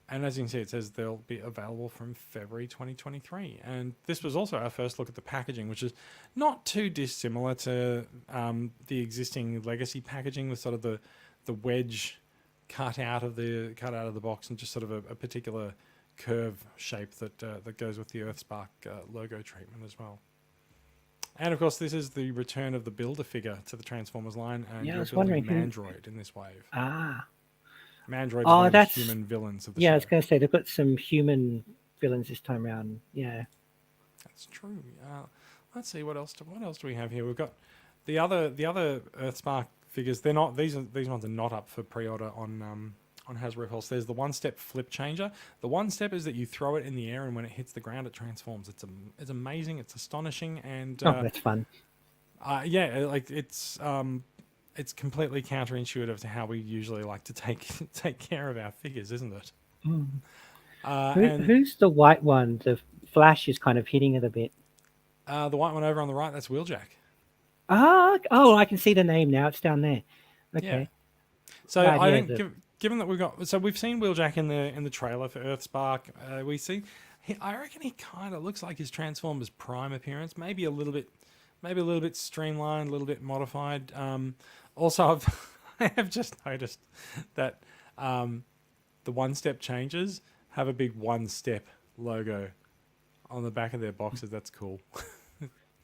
And as you can see, it says they'll be available from February 2023. And this was also our first look at the packaging, which is not too dissimilar to the existing legacy packaging, with sort of the wedge cut out of the box, and just sort of a particular curve shape that goes with the Earthspark logo treatment as well. And of course, this is the return of the Builder figure to the Transformers line, and yeah. I you're was building wondering who. Mandroid in this wave. Ah, Mandroid is one oh, of the that's human villains of the yeah. I show. was going to say they've got some human villains this time around. Yeah. That's true. Let's see what else do we have here. We've got the other Earthspark figures. They're not these ones are not up for pre-order on Hasbro Pulse. There's the one step flip changer. The one step is that you throw it in the air, and when it hits the ground, it transforms. It's amazing. It's astonishing, and Oh, that's fun. yeah, like it's completely counterintuitive to how we usually like to take care of our figures, isn't it? Mm. And Who's the white one? The flash is kind of hitting it a bit. the white one over on the right, that's Wheeljack. Ah, oh, I can see the name now. It's down there. Yeah. Okay. So Right, I yeah. think, given that we've seen Wheeljack in the trailer for Earthspark, we see. I reckon he kind of looks like his Transformers Prime appearance, maybe a little bit streamlined, a little bit modified. Also, I have just noticed that the one step changes have a big one step logo on the back of their boxes. That's cool.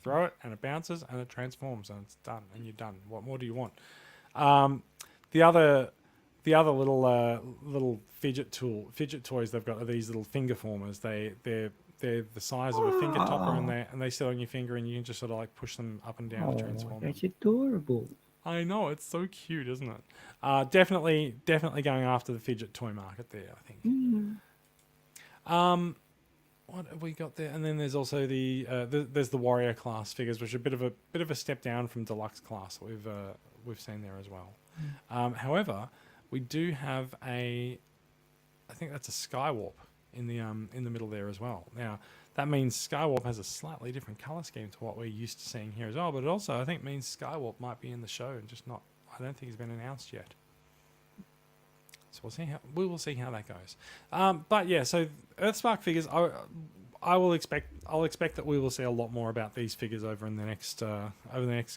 Throw it and it bounces and it transforms and it's done and you're done. What more do you want? Um, the other little fidget toys they've got are these little finger formers. They're the size of a finger topper, and Oh, they sit on your finger, and you can just sort of like push them up and down to oh, transform them. that's adorable. I know, it's so cute, isn't it? Definitely going after the fidget toy market there, I think. Mm. What have we got there? And then there's also there's the warrior class figures, which are a bit of a step down from deluxe class that we've seen there as well. However, we do have I think that's a Skywarp in the middle there as well. Now that means Skywarp has a slightly different color scheme to what we're used to seeing here as well. But it also I think means Skywarp might be in the show and just not. I don't think it's been announced yet. So we will see how that goes. But yeah, so Earthspark figures, I'll expect that we will see a lot more about these figures over the next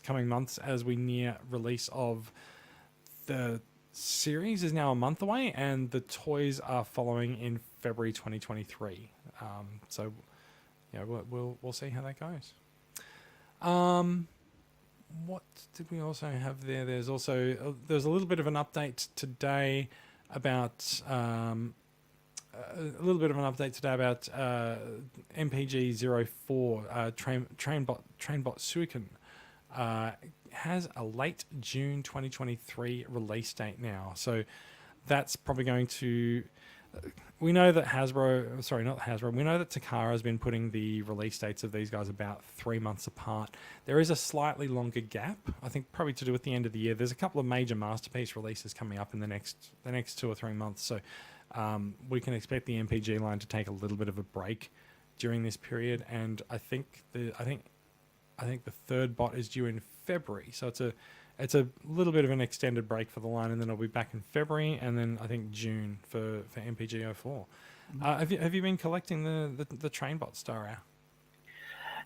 coming months as we near release of the series is now a month away, and the toys are following in February 2023. So yeah, we'll see how that goes. What did we also have there? There's a little bit of an update today about MPG 04 Trainbot Suiken has a late June 2023 release date now. So that's probably going to. We know that Hasbro, sorry, not Hasbro, we know that Takara has been putting the release dates of these guys about 3 months apart. There is a slightly longer gap, I think probably to do with the end of the year. There's a couple of major Masterpiece releases coming up in the next 2 or 3 months. So we can expect the MPG line to take a little bit of a break during this period. And I think the third bot is due in February. So it's a little bit of an extended break for the line, and then it'll be back in February, and then I think June for MPG 04. Have you been collecting the train bots, Daria?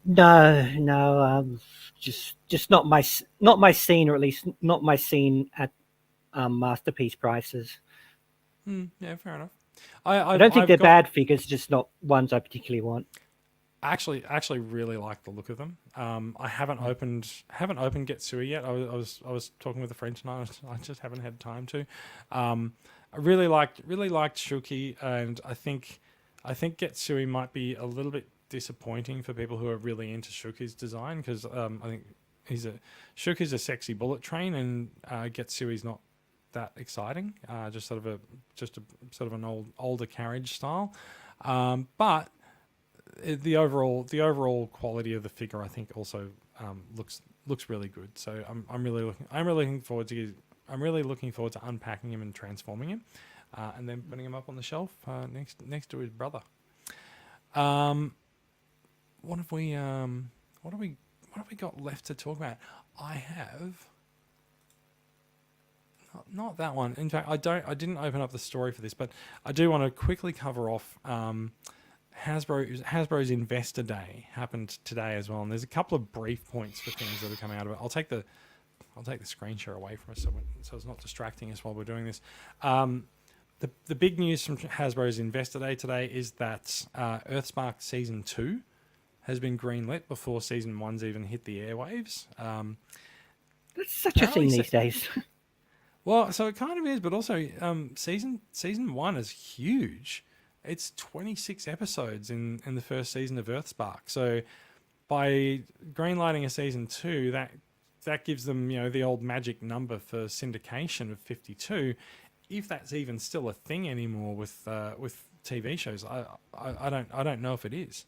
No, no, just not my scene, or at least not my scene at masterpiece prices. Yeah, fair enough. I don't think they're bad figures, just not ones I particularly want. Actually really like the look of them. I haven't opened Getsui yet. I was talking with a friend tonight. I just haven't had time to. I really liked Shuki, and I think Getsui might be a little bit disappointing for people who are really into Shuki's design, because I think Shuki's a sexy bullet train, and Getsui's not that exciting. Just sort of an older carriage style, but the overall quality of the figure, I think, also looks really good. So I'm really looking forward to unpacking him and transforming him, and then putting him up on the shelf next to his brother. What have we got left to talk about? I have not that one. In fact, I didn't open up the story for this, but I do want to quickly cover off. Hasbro's Investor Day happened today as well, and there's a couple of brief points for things that are coming out of it. I'll take the screen share away from us so it's not distracting us while we're doing this. The big news from Hasbro's Investor Day today is that Earthspark Season 2 has been greenlit before Season 1's even hit the airwaves. That's such a thing these days. Well, so it kind of is, but also season 1 is huge. It's 26 episodes in the first season of Earthspark. So by greenlighting a Season 2, that gives them, the old magic number for syndication of 52. If that's even still a thing anymore with TV shows, I don't know if it is.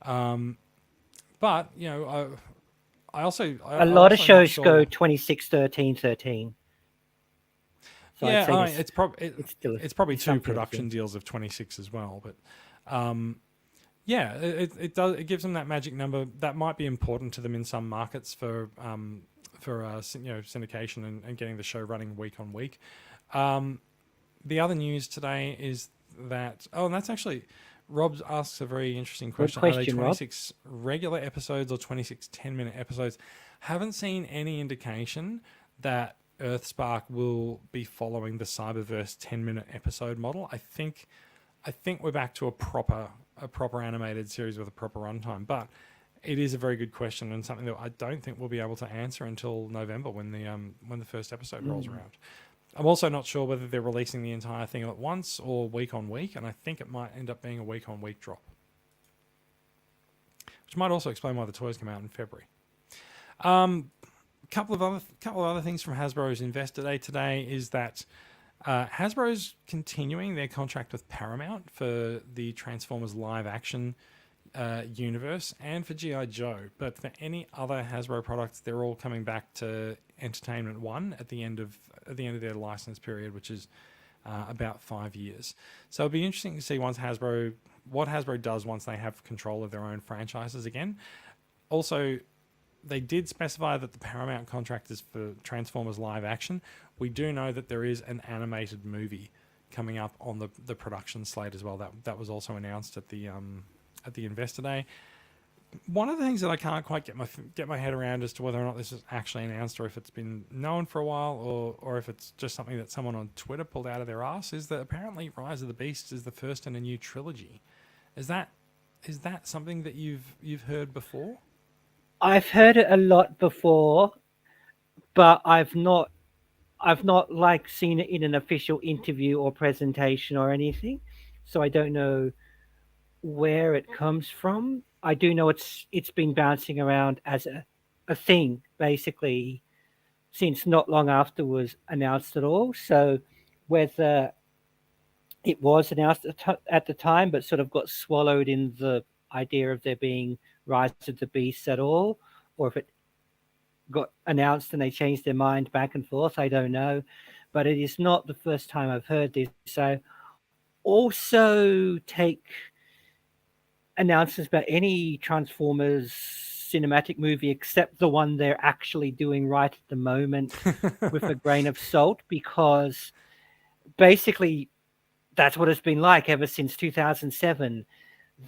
But I also a lot of shows go 26, 13, 13. So yeah, it's probably two production deals of 26 as well. But yeah, it gives them that magic number that might be important to them in some markets for syndication and getting the show running week on week. The other news today is that and that's actually Rob asks a very interesting question. Are they 26 Rob? Regular episodes or 26 10-minute episodes? Haven't seen any indication that Earthspark will be following the Cyberverse 10-minute episode model. I think we're back to a proper animated series with a proper runtime, but it is a very good question and something that I don't think we'll be able to answer until November when the first episode rolls around. I'm also not sure whether they're releasing the entire thing at once or week on week, and I think it might end up being a week on week drop, which might also explain why the toys come out in February. Couple of other things from Hasbro's Investor Day today is that Hasbro's continuing their contract with Paramount for the Transformers live action universe and for G.I. Joe, but for any other Hasbro products, they're all coming back to Entertainment One at the end of their license period, which is about 5 years. So it'll be interesting to see what Hasbro does once they have control of their own franchises again. Also, they did specify that the Paramount contract is for Transformers live action. We do know that there is an animated movie coming up on the production slate as well. That was also announced at the Investor Day. One of the things that I can't quite get my head around as to whether or not this is actually announced or if it's been known for a while or if it's just something that someone on Twitter pulled out of their ass is that apparently Rise of the Beasts is the first in a new trilogy. Is that something that you've heard before? I've heard it a lot before, but I've not like seen it in an official interview or presentation or anything, so I don't know where it comes from. I do know it's been bouncing around as a thing, basically, since not long after was announced at all. So whether it was announced at the time, but sort of got swallowed in the idea of there being Rise of the Beasts at all, or if it got announced and they changed their mind back and forth, I don't know. But it is not the first time I've heard this. So also take announcements about any Transformers cinematic movie except the one they're actually doing right at the moment with a grain of salt, because basically that's what it's been like ever since 2007,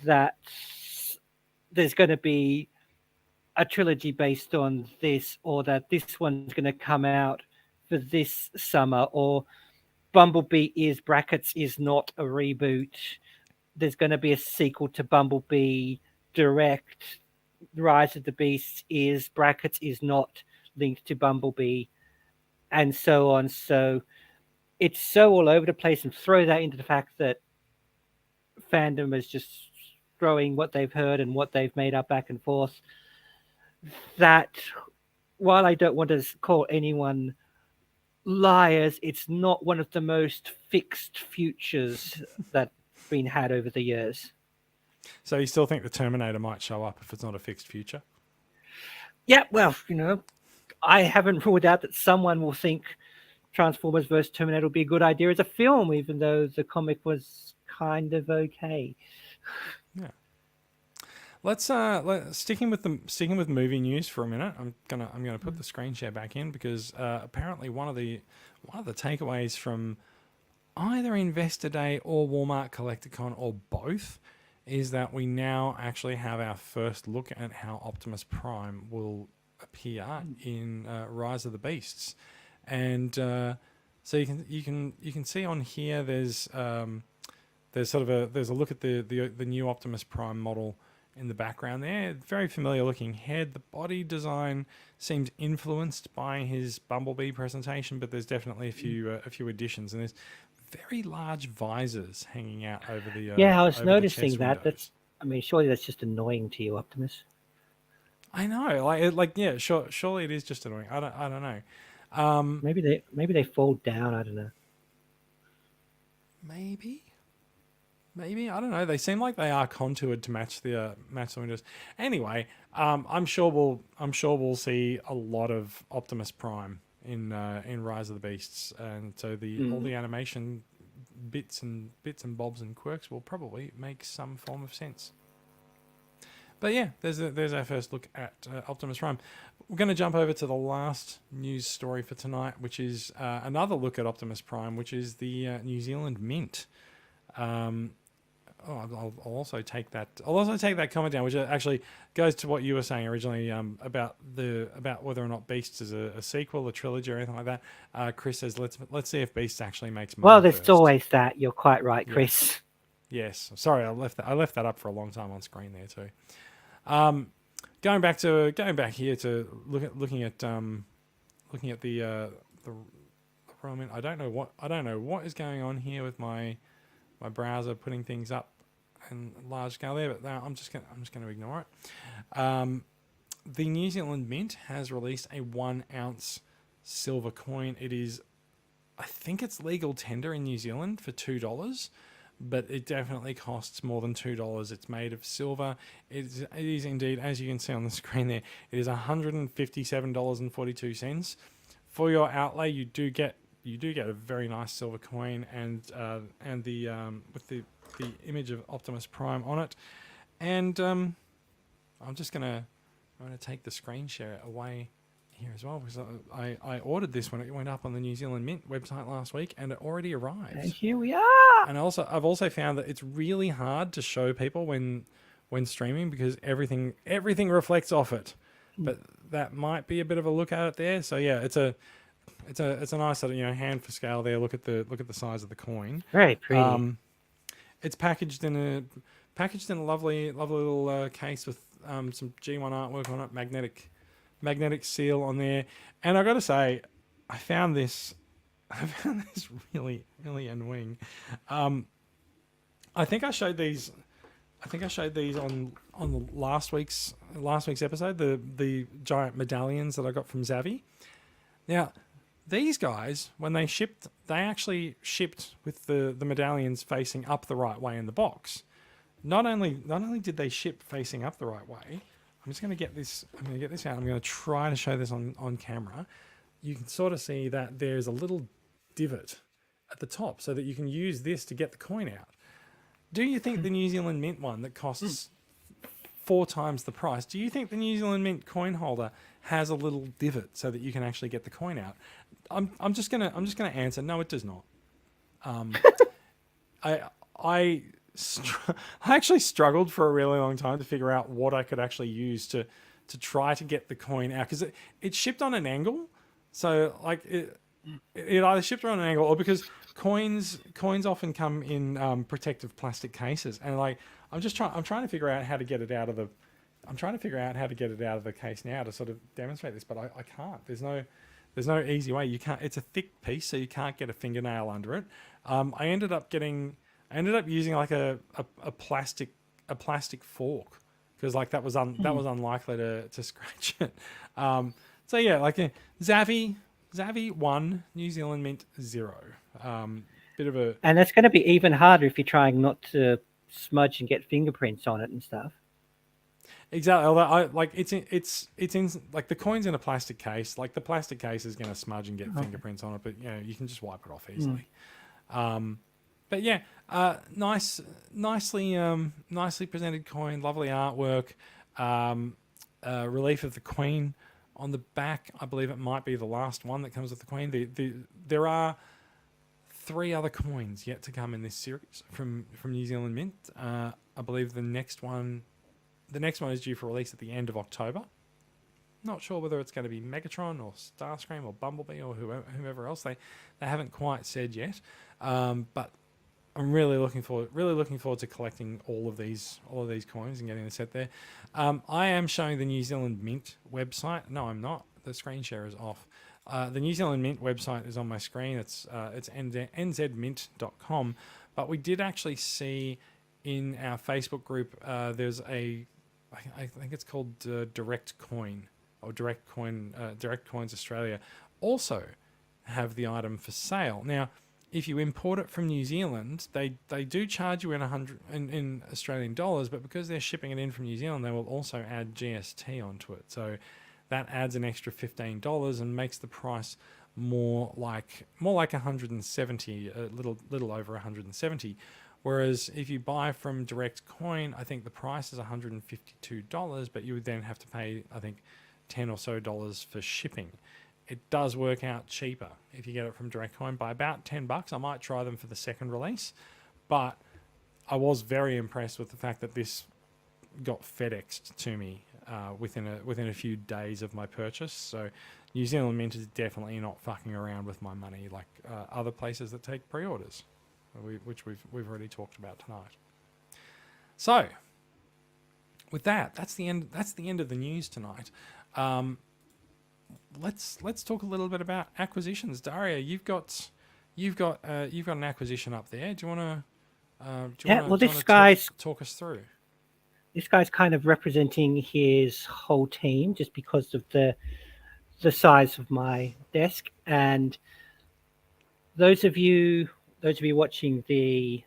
that there's going to be a trilogy based on this, or that this one's going to come out for this summer, or Bumblebee is brackets is not a reboot. There's going to be a sequel to Bumblebee direct. Rise of the Beasts is brackets is not linked to Bumblebee, and so on. So it's so all over the place, and throw that into the fact that fandom is just throwing what they've heard and what they've made up back and forth. That while I don't want to call anyone liars, it's not one of the most fixed futures that's been had over the years. So you still think the Terminator might show up if it's not a fixed future? Yeah, well, I haven't ruled out that someone will think Transformers vs. Terminator will be a good idea as a film, even though the comic was kind of okay. Yeah. Let's sticking with movie news for a minute. I'm gonna put the screen share back in because apparently one of the takeaways from either Investor Day or Walmart Collecticon or both is that we now actually have our first look at how Optimus Prime will appear in Rise of the Beasts, and so you can see on here there's sort of there's a look at the new Optimus Prime model in the background there. Very familiar looking head. The body design seems influenced by his Bumblebee presentation, but there's definitely a few additions, and there's very large visors hanging out over the yeah, I was over noticing the that. windows. Surely that's just annoying to you, Optimus. I know, yeah, surely it is just annoying. I don't know. Maybe they fall down. I don't know. Maybe I don't know. They seem like they are contoured to match the windows. Anyway, I'm sure we'll see a lot of Optimus Prime in Rise of the Beasts, and so all the animation bits and bobs and quirks will probably make some form of sense. But yeah, there's our first look at Optimus Prime. We're going to jump over to the last news story for tonight, which is another look at Optimus Prime, which is the New Zealand Mint. I'll also take that. I'll also take that comment down, which actually goes to what you were saying originally about whether or not Beasts is a sequel, a trilogy, or anything like that. Chris says, let's see if Beasts actually makes money. Well, there's first. always that. You're quite right, Chris. Yes. Sorry, I left that up for a long time on screen there too. Going back here to looking at the Mint. I don't know what is going on here with my browser putting things up in large scale there, but I'm just going to ignore it. The New Zealand Mint has released a 1 ounce silver coin. I think it's legal tender in New Zealand for $2, but it definitely costs more than $2. It's made of silver. It is indeed, as you can see on the screen there, it is $157.42. For your outlay, you do get a very nice silver coin and the with the image of Optimus Prime on it. And I'm going to take the screen share away here as well, because I ordered this when it went up on the New Zealand Mint website last week, and it already arrived. And here we are. And I've also found that it's really hard to show people when streaming, because everything reflects off it. But that might be a bit of a look at it there. So yeah, it's a nice sort of hand for scale there. Look at the size of the coin. Very pretty. It's packaged in a lovely little case with some G1 artwork on it, magnetic seal on there. And I got to say, I found this really annoying. I think I showed these on the last week's episode. The giant medallions that I got from Zavi. Now, these guys, when they shipped, they actually shipped with the medallions facing up the right way in the box. Not only did they ship facing up the right way, I'm just going to get this. I'm going to get this out. I'm going to try to show this on camera. You can sort of see that there's a little divot at the top, so that you can use this to get the coin out. Do you think the New Zealand Mint one that costs 4 times the price? Do you think the New Zealand Mint coin holder has a little divot so that you can actually get the coin out? I'm just gonna answer. No, it does not. I I I actually struggled for a really long time to figure out what I could actually use to try to get the coin out, because it shipped on an angle, so like it either shipped on an angle, or because coins often come in protective plastic cases, and like I'm trying to figure out how to get it out of the I'm trying to figure out how to get it out of the case now to sort of demonstrate this, but I can't. There's no easy way. You can't. It's a thick piece, so you can't get a fingernail under it. I ended up using like a plastic fork, because like that was unlikely to scratch it. So yeah, like Zavi 1, New Zealand Mint 0. Bit of a And that's going to be even harder if you're trying not to smudge and get fingerprints on it and stuff. Exactly. Although I like it's in like the coin's in a plastic case. Like the plastic case is going to smudge and get fingerprints on it, but you can just wipe it off easily. But yeah, nicely presented coin, lovely artwork, relief of the Queen on the back. I believe it might be the last one that comes with the Queen. There are 3 other coins yet to come in this series from New Zealand Mint. I believe the next one is due for release at the end of October. Not sure whether it's going to be Megatron or Starscream or Bumblebee or whomever else. They haven't quite said yet. But I'm really looking forward to collecting all of these coins and getting the set there. I am showing the New Zealand Mint website. No, I'm not. The screen share is off. The New Zealand Mint website is on my screen. It's nzmint.com. But we did actually see in our Facebook group, there's I think it's called Direct Coin or Direct Coins Australia, also have the item for sale. Now, if you import it from New Zealand, they do charge you in Australian dollars, but because they're shipping it in from New Zealand, they will also add GST onto it. So that adds an extra $15 and makes the price more like 170, a little over 170. Whereas if you buy from Direct Coin, I think the price is $152, but you would then have to pay, I think, $10 or so for shipping. It does work out cheaper if you get it from Direct Coin by about $10. I might try them for the second release, but I was very impressed with the fact that this got FedExed to me within a few days of my purchase. So New Zealand Mint is definitely not fucking around with my money like other places that take pre-orders, which we've already talked about tonight. So with that's the end of the news tonight. Let's talk a little bit about acquisitions. Daria, you've got an acquisition up there. Do you want to talk us through? This guy's kind of representing his whole team just because of the size of my desk. And those of you watching the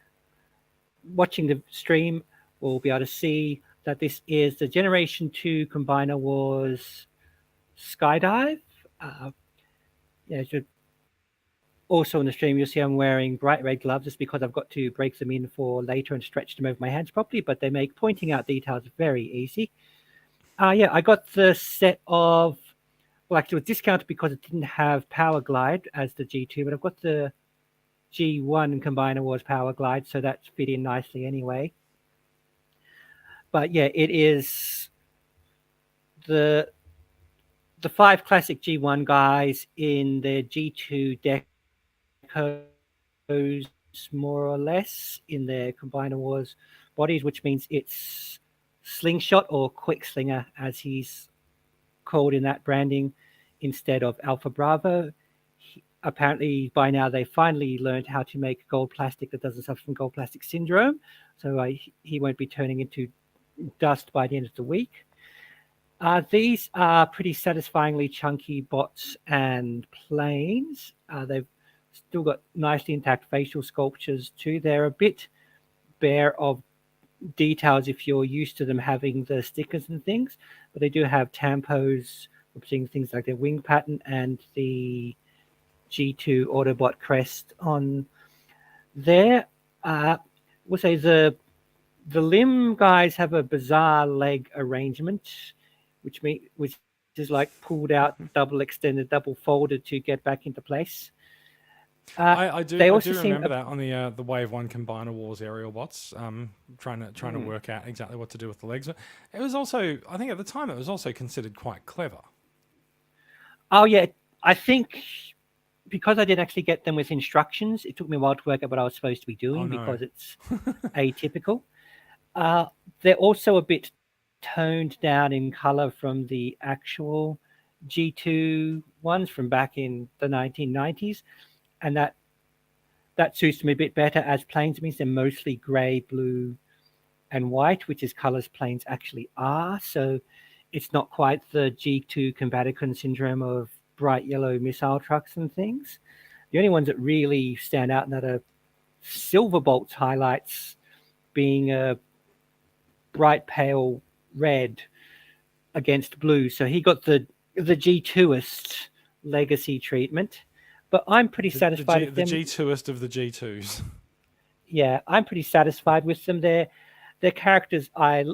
stream will be able to see that this is the Generation 2 Combiner Wars Skydive. Also on the stream, you'll see I'm wearing bright red gloves just because I've got to break them in for later and stretch them over my hands properly, but they make pointing out details very easy. I got the set of, well, actually it was discounted because it didn't have Power Glide as the G2, but I've got the G1 Combiner Wars Power Glide, so that's fit in nicely anyway. But yeah, it is the 5 classic G1 guys in the G2 decos, more or less, in their Combiner Wars bodies, which means it's Slingshot or Quick Slinger, as he's called in that branding, instead of Alpha Bravo. Apparently, by now, they finally learned how to make gold plastic that doesn't suffer from gold plastic syndrome, so he won't be turning into dust by the end of the week. These are pretty satisfyingly chunky bots and planes. They've still got nicely intact facial sculptures too. They're a bit bare of details if you're used to them having the stickers and things, but they do have tampos, seeing things like their wing pattern and the G2 Autobot crest on there. We'll say the limb guys have a bizarre leg arrangement, which is like pulled out, double extended, double folded to get back into place. I do They I also do seem remember that on the Wave One Combiner Wars aerial bots, trying to work out exactly what to do with the legs. But it was also, I think at the time, it was also considered quite clever. Oh yeah, I think because I didn't actually get them with instructions, it took me a while to work out what I was supposed to be Oh doing no, because it's atypical. They're also a bit toned down in color from the actual G2 ones from back in the 1990s, and that suits me a bit better as planes means they're mostly grey, blue, and white, which is colors planes actually are. So it's not quite the G2 Combaticon syndrome of bright yellow missile trucks and things. The only ones that really stand out and that are Silverbolt's highlights being a bright pale red against blue. So he got the G2ist legacy treatment. But I'm pretty satisfied with the them. G2ist of the G2s. Yeah, I'm pretty satisfied with them. They're characters I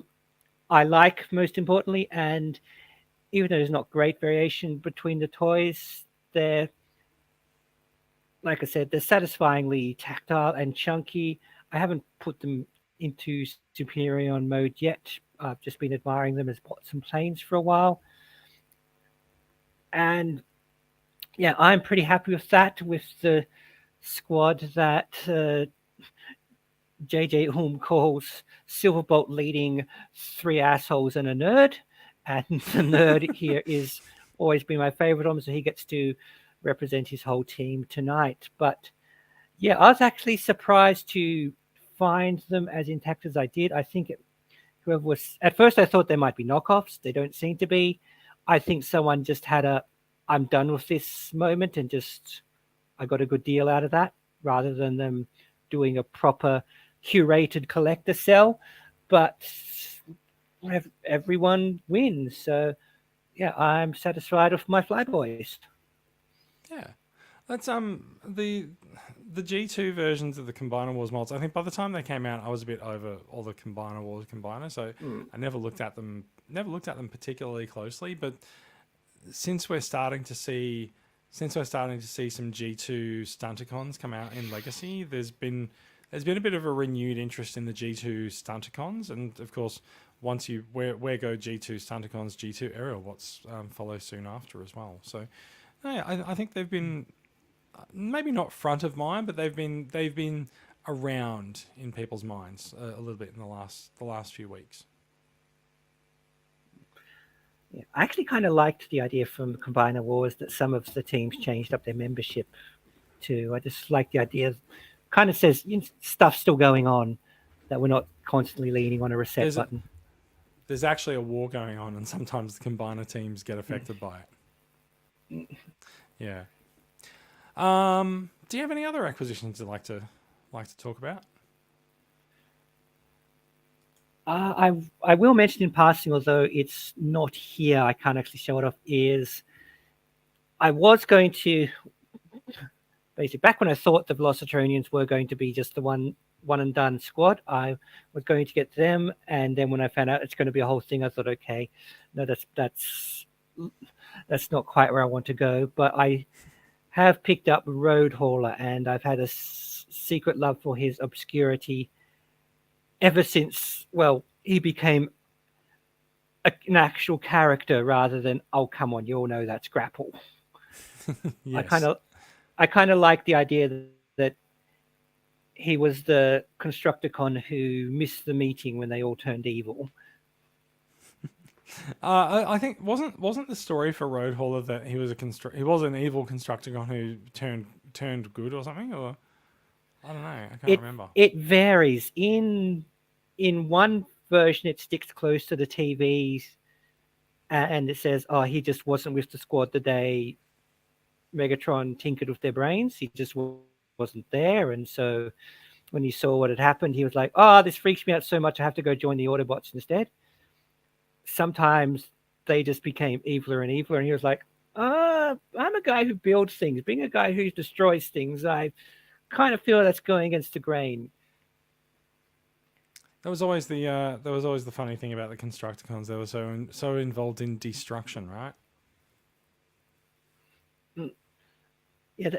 like most importantly, and even though there's not great variation between the toys, they're like I said, they're satisfyingly tactile and chunky. I haven't put them into Superion mode yet. I've just been admiring them as bots and planes for a while. And yeah, I'm pretty happy with that, with the squad that JJ Ulm calls Silverbolt leading three assholes and a nerd. And the nerd here is always been my favorite one, so he gets to represent his whole team tonight. But yeah, I was actually surprised to find them as intact as I did. I think whoever was at first I thought they might be knockoffs. They don't seem to be. I think someone just had a I'm done with this moment and just I got a good deal out of that rather than them doing a proper curated collector sell. But everyone wins. So yeah, I'm satisfied with my Flyboys. Yeah, that's the G2 versions of the Combiner Wars mods. I think by the time they came out, I was a bit over all the Combiner Wars combiners, so I never looked at them. Never looked at them particularly closely. But since we're starting to see some G2 Stunticons come out in Legacy, there's been a bit of a renewed interest in the G2 Stunticons, and of course, once you where go G2 Stunticons, G2 Aerial Bots follow soon after as well. So, yeah, I think they've been maybe not front of mind, but they've been around in people's minds a little bit in the last few weeks. Yeah, I actually kind of liked the idea from Combiner Wars that some of the teams changed up their membership too. I just like the idea. Kind of says stuff's still going on, that we're not constantly leaning on a reset button. There's actually a war going on, and sometimes the combiner teams get affected by it. Yeah. Do you have any other acquisitions you'd like to talk about? I will mention in passing, although it's not here, I can't actually show it off, is I was going to, basically, back when I thought the Velocitronians were going to be just the one and done squad, I was going to get them, and then when I found out it's going to be a whole thing, I thought, okay, no, that's not quite where I want to go. But I have picked up Road Hauler, and I've had a secret love for his obscurity ever since, well, he became an actual character rather than, oh, come on, you all know that's Grapple. Yes. I kind of like the idea that he was the Constructicon who missed the meeting when they all turned evil. I think wasn't the story for Road Hauler that he was an evil Constructicon who turned good or something, or I don't know, I can't remember. It varies. In one version, it sticks close to the TV's and it says, "Oh, he just wasn't with the squad the day Megatron tinkered with their brains. He just wasn't there." And so when he saw what had happened, he was like, "Oh, this freaks me out so much. I have to go join the Autobots instead." Sometimes they just became eviler and eviler, and he was like, I'm a guy who builds things. Being a guy who destroys things, I kind of feel that's going against the grain." That was always the funny thing about the Constructicons. They were so involved in destruction, right? Mm, Yeah,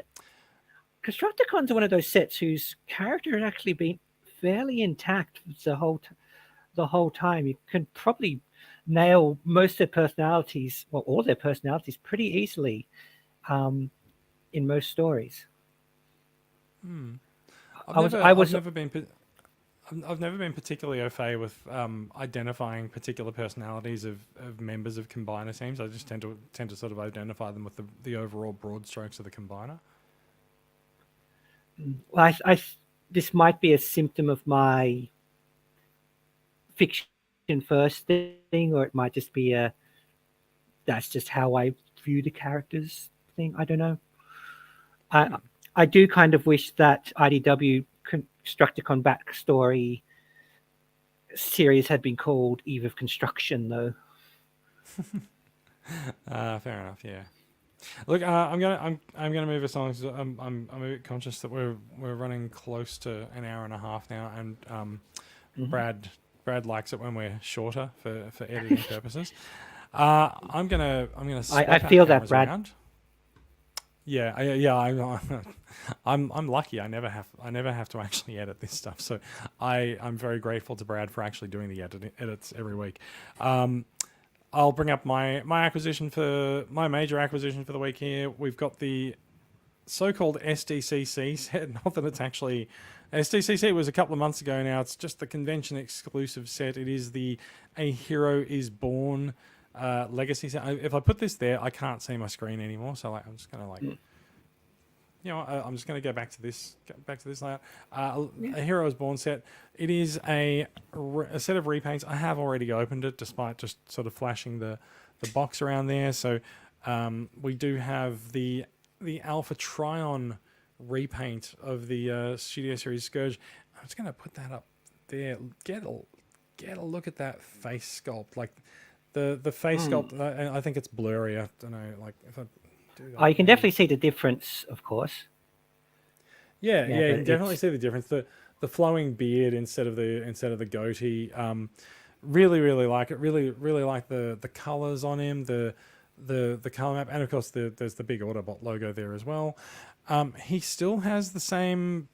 Constructicons are one of those sets whose character had actually been fairly intact the whole time. You can probably nail most of their personalities, well, all their personalities, pretty easily um, in most stories. Hmm. I I've was never been I've never been particularly au fait with identifying particular personalities of members of combiner teams. I just tend to sort of identify them with the overall broad strokes of the combiner. well, this might be a symptom of my fiction first thing, or it might just be a that's just how I view the characters thing. I don't know. I Hmm. I do kind of wish that IDW Constructicon backstory series had been called Eve of Construction, though. Fair enough. Yeah. Look, I'm gonna move us on. 'Cause I'm a bit conscious that we're running close to an hour and a half now, and Mhm. Brad Brad likes it when we're shorter for editing purposes. I'm gonna I swap our feel that, cameras Brad. around. Yeah, I'm lucky. I never have to actually edit this stuff. So I'm very grateful to Brad for actually doing the edits every week. Um, I'll bring up my major acquisition for the week here. We've got the so-called SDCC set. Not that it's actually SDCC was a couple of months ago now. It's just the convention exclusive set. It is the A Hero Is Born legacy set. If I put this there, I can't see my screen anymore. So I'm just gonna Mm. I'm just going to go back to this. Layout. Yeah. A Hero is Born set. It is a set of repaints. I have already opened it, despite just sort of flashing the box around there. So we do have the Alpha Trion repaint of the Studio Series Scourge. I'm just going to put that up there. Get a look at that face sculpt. Like the face Mm. sculpt. I think it's blurry. I don't know. Like if I do Oh, that, you can maybe. definitely see the difference, of course. Yeah, Yeah, yeah, you but can definitely it's see the difference. The flowing beard instead of the goatee. Really like it. Really like the colors on him. The color map, and of course there's the big Autobot logo there as well. He still has the same,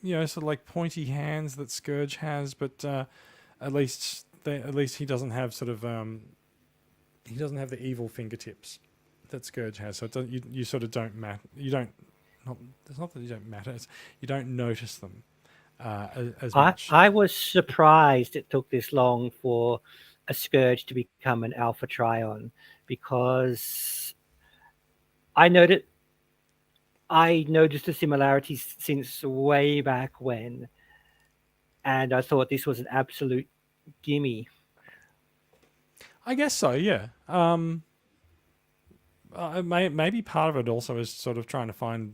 sort of like pointy hands that Scourge has, but at least he doesn't have sort of he doesn't have the evil fingertips that Scourge has. So you sort of don't you don't not it's not that you don't matter. It's you don't notice them as much. I was surprised it took this long for a Scourge to become an Alpha Trion, because I noted I noticed the similarities since way back when, and I thought this was an absolute gimme. I guess so. Yeah. Maybe part of it also is sort of trying to find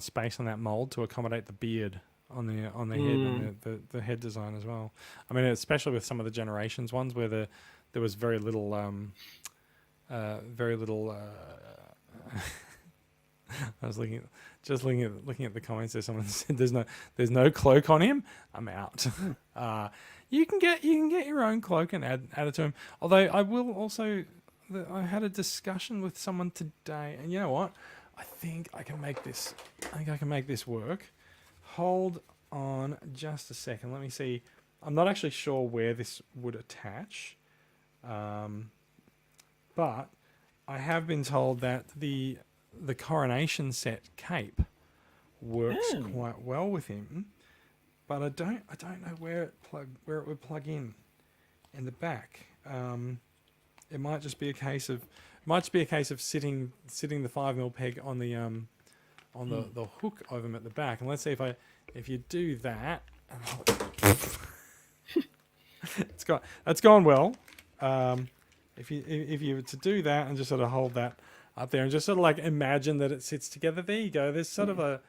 space on that mold to accommodate the beard on the head Mm. and the head design as well. I mean, especially with some of the generations ones where there was very little very little. I was looking at the comments there. Someone said there's no cloak on him. I'm out. You can get your own cloak and add it to him. Although I will also I had a discussion with someone today, and you know what? I think I can make this. I think I can make this work. Hold on just a second. Let me see. I'm not actually sure where this would attach, but I have been told that the coronation set cape works Oh. quite well with him, but I don't know where it would plug in the back. It might just be a case of sitting the 5mm peg on the hook of him at the back. And let's see if you do that, that's gone well. if you were to do that and just sort of hold that up there and just sort of like imagine that it sits together, there you go. There's sort of a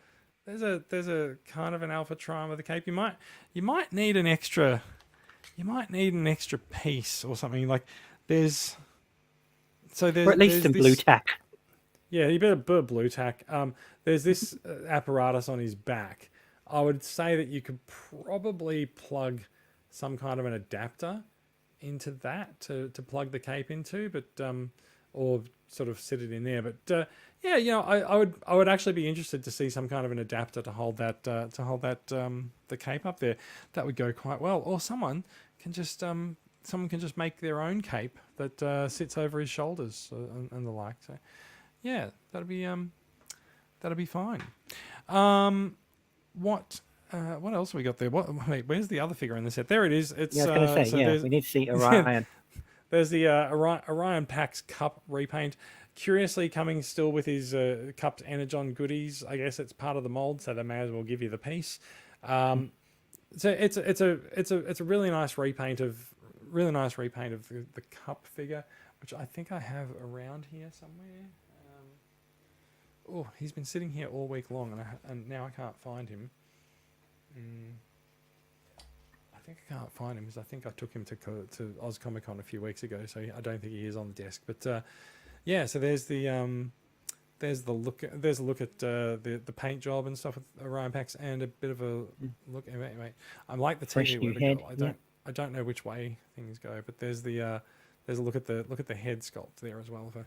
there's a kind of an alpha triangle with a cape. You might need an extra piece or something. Like there's Or at least there's some blue this. tack. Yeah, you better put blue tack. There's this apparatus on his back. I would say that you could probably plug some kind of an adapter into that to plug the cape into, but or sort of sit it in there. But yeah, I would actually be interested to see some kind of an adapter to hold that the cape up there. That would go quite well. Or can just someone can just make their own cape that sits over his shoulders and the like. So yeah, that'd be fine. What else have we got there? Wait, where's the other figure in the set? There it is. It's Yeah, I was going to say, so yeah, there's we need to see Orion. there's the Orion Pax Cup repaint. Curiously, coming still with his Cups Energon goodies. I guess it's part of the mold, so they may as well give you the piece. So it's a really nice repaint of the cup figure, which I think I have around here somewhere. Oh, he's been sitting here all week long, and now I can't find him. I think I can't find him because I think I took him to Oz Comic Con a few weeks ago, so I don't think he is on the desk. But yeah, so there's a look at the paint job and stuff with Orion Pax, and a bit of a look. Wait. I'm like the Fresh TV new where to head. go. I don't know which way things go, but there's a look at the head sculpt there as well. If I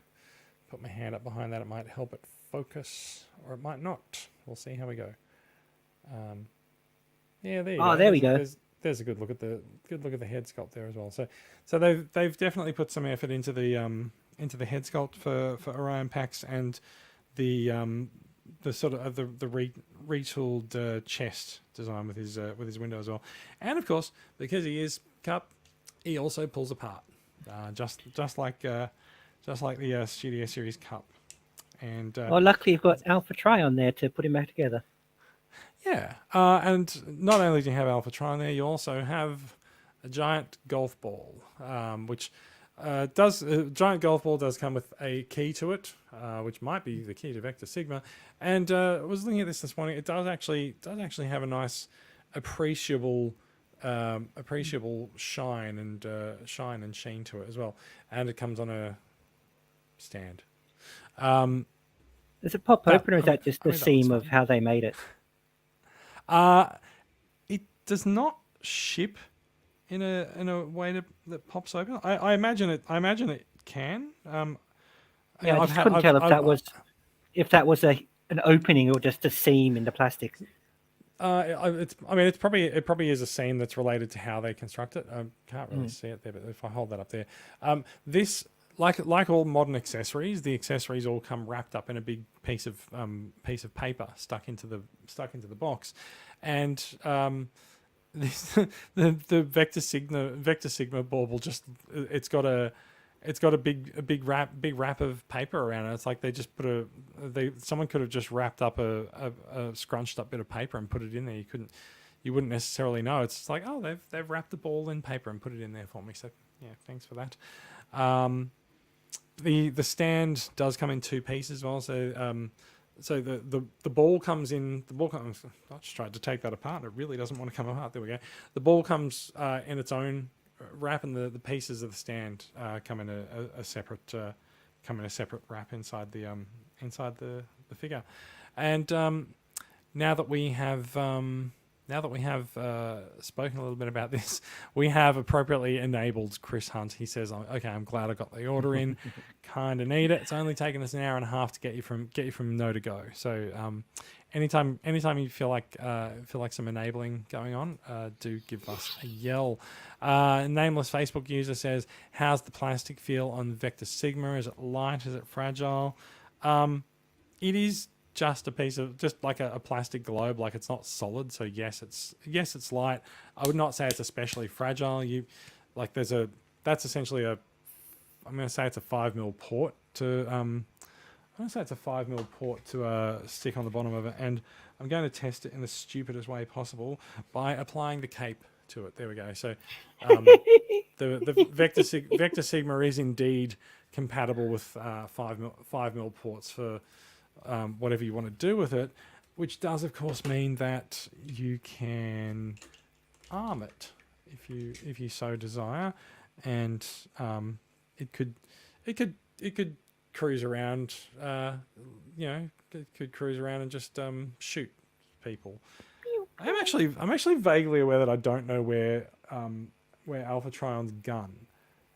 put my hand up behind that, it might help it focus, or it might not. We'll see how we go. Yeah, there you go. There we go. There's a good look at the head sculpt there as well. So they've definitely put some effort into the head sculpt for Orion Pax, and the sort of the retooled chest design with his window as well. And of course, because he is Cup, he also pulls apart, just like the Studio Series Cup. And Luckily you've got Alpha Tri on there to put him back together. yeah, and not only do you have Alpha Tri on there, you also have a giant golf ball, which giant golf ball does come with a key to it, which might be the key to Vector Sigma. And I was looking at this morning. It does actually have a nice, appreciable shine and sheen to it as well. And it comes on a stand. Does it pop open, or is that just the seam of how they made it? It does not ship in a way that pops open. I imagine it can. Yeah, I just couldn't tell if that was an opening or just a seam in the plastic. It probably is a seam that's related to how they construct it. I can't really see it there, but if I hold that up there, this like all modern accessories, the accessories all come wrapped up in a big piece of paper stuck into the box, and the Vector Sigma bauble it's got a big wrap of paper around it. It's like they just someone could have just wrapped up a scrunched up bit of paper and put it in there. You wouldn't necessarily know. It's like, oh, they've wrapped the ball in paper and put it in there for me. So yeah, thanks for that. The stand does come in two pieces as well. So the ball comes in. I just tried to take that apart. It really doesn't want to come apart. There we go. The ball comes in its own wrap, and the pieces of the stand come in a separate wrap inside the figure. And now that we have spoken a little bit about this, we have appropriately enabled Chris Hunt. He says, "Okay, I'm glad I got the order in. Kind of need it. It's only taken us an hour and a half to get you from no to go. So, anytime you feel like some enabling going on, do give us a yell." Nameless Facebook user says, "How's the plastic feel on Vector Sigma? Is it light? Is it fragile?" It is just like a plastic globe. Like, it's not solid, so yes it's light. I would not say it's especially fragile. That's essentially I'm going to say it's a 5mm port to stick on the bottom of it, and I'm going to test it in the stupidest way possible by applying the cape to it. There we go. So the Vector Sigma is indeed compatible with 5mm ports for whatever you want to do with it, which does of course mean that you can arm it if you so desire, and it could cruise around. Could cruise around and just shoot people. I'm actually vaguely aware that I don't know where Alpha Trion's gun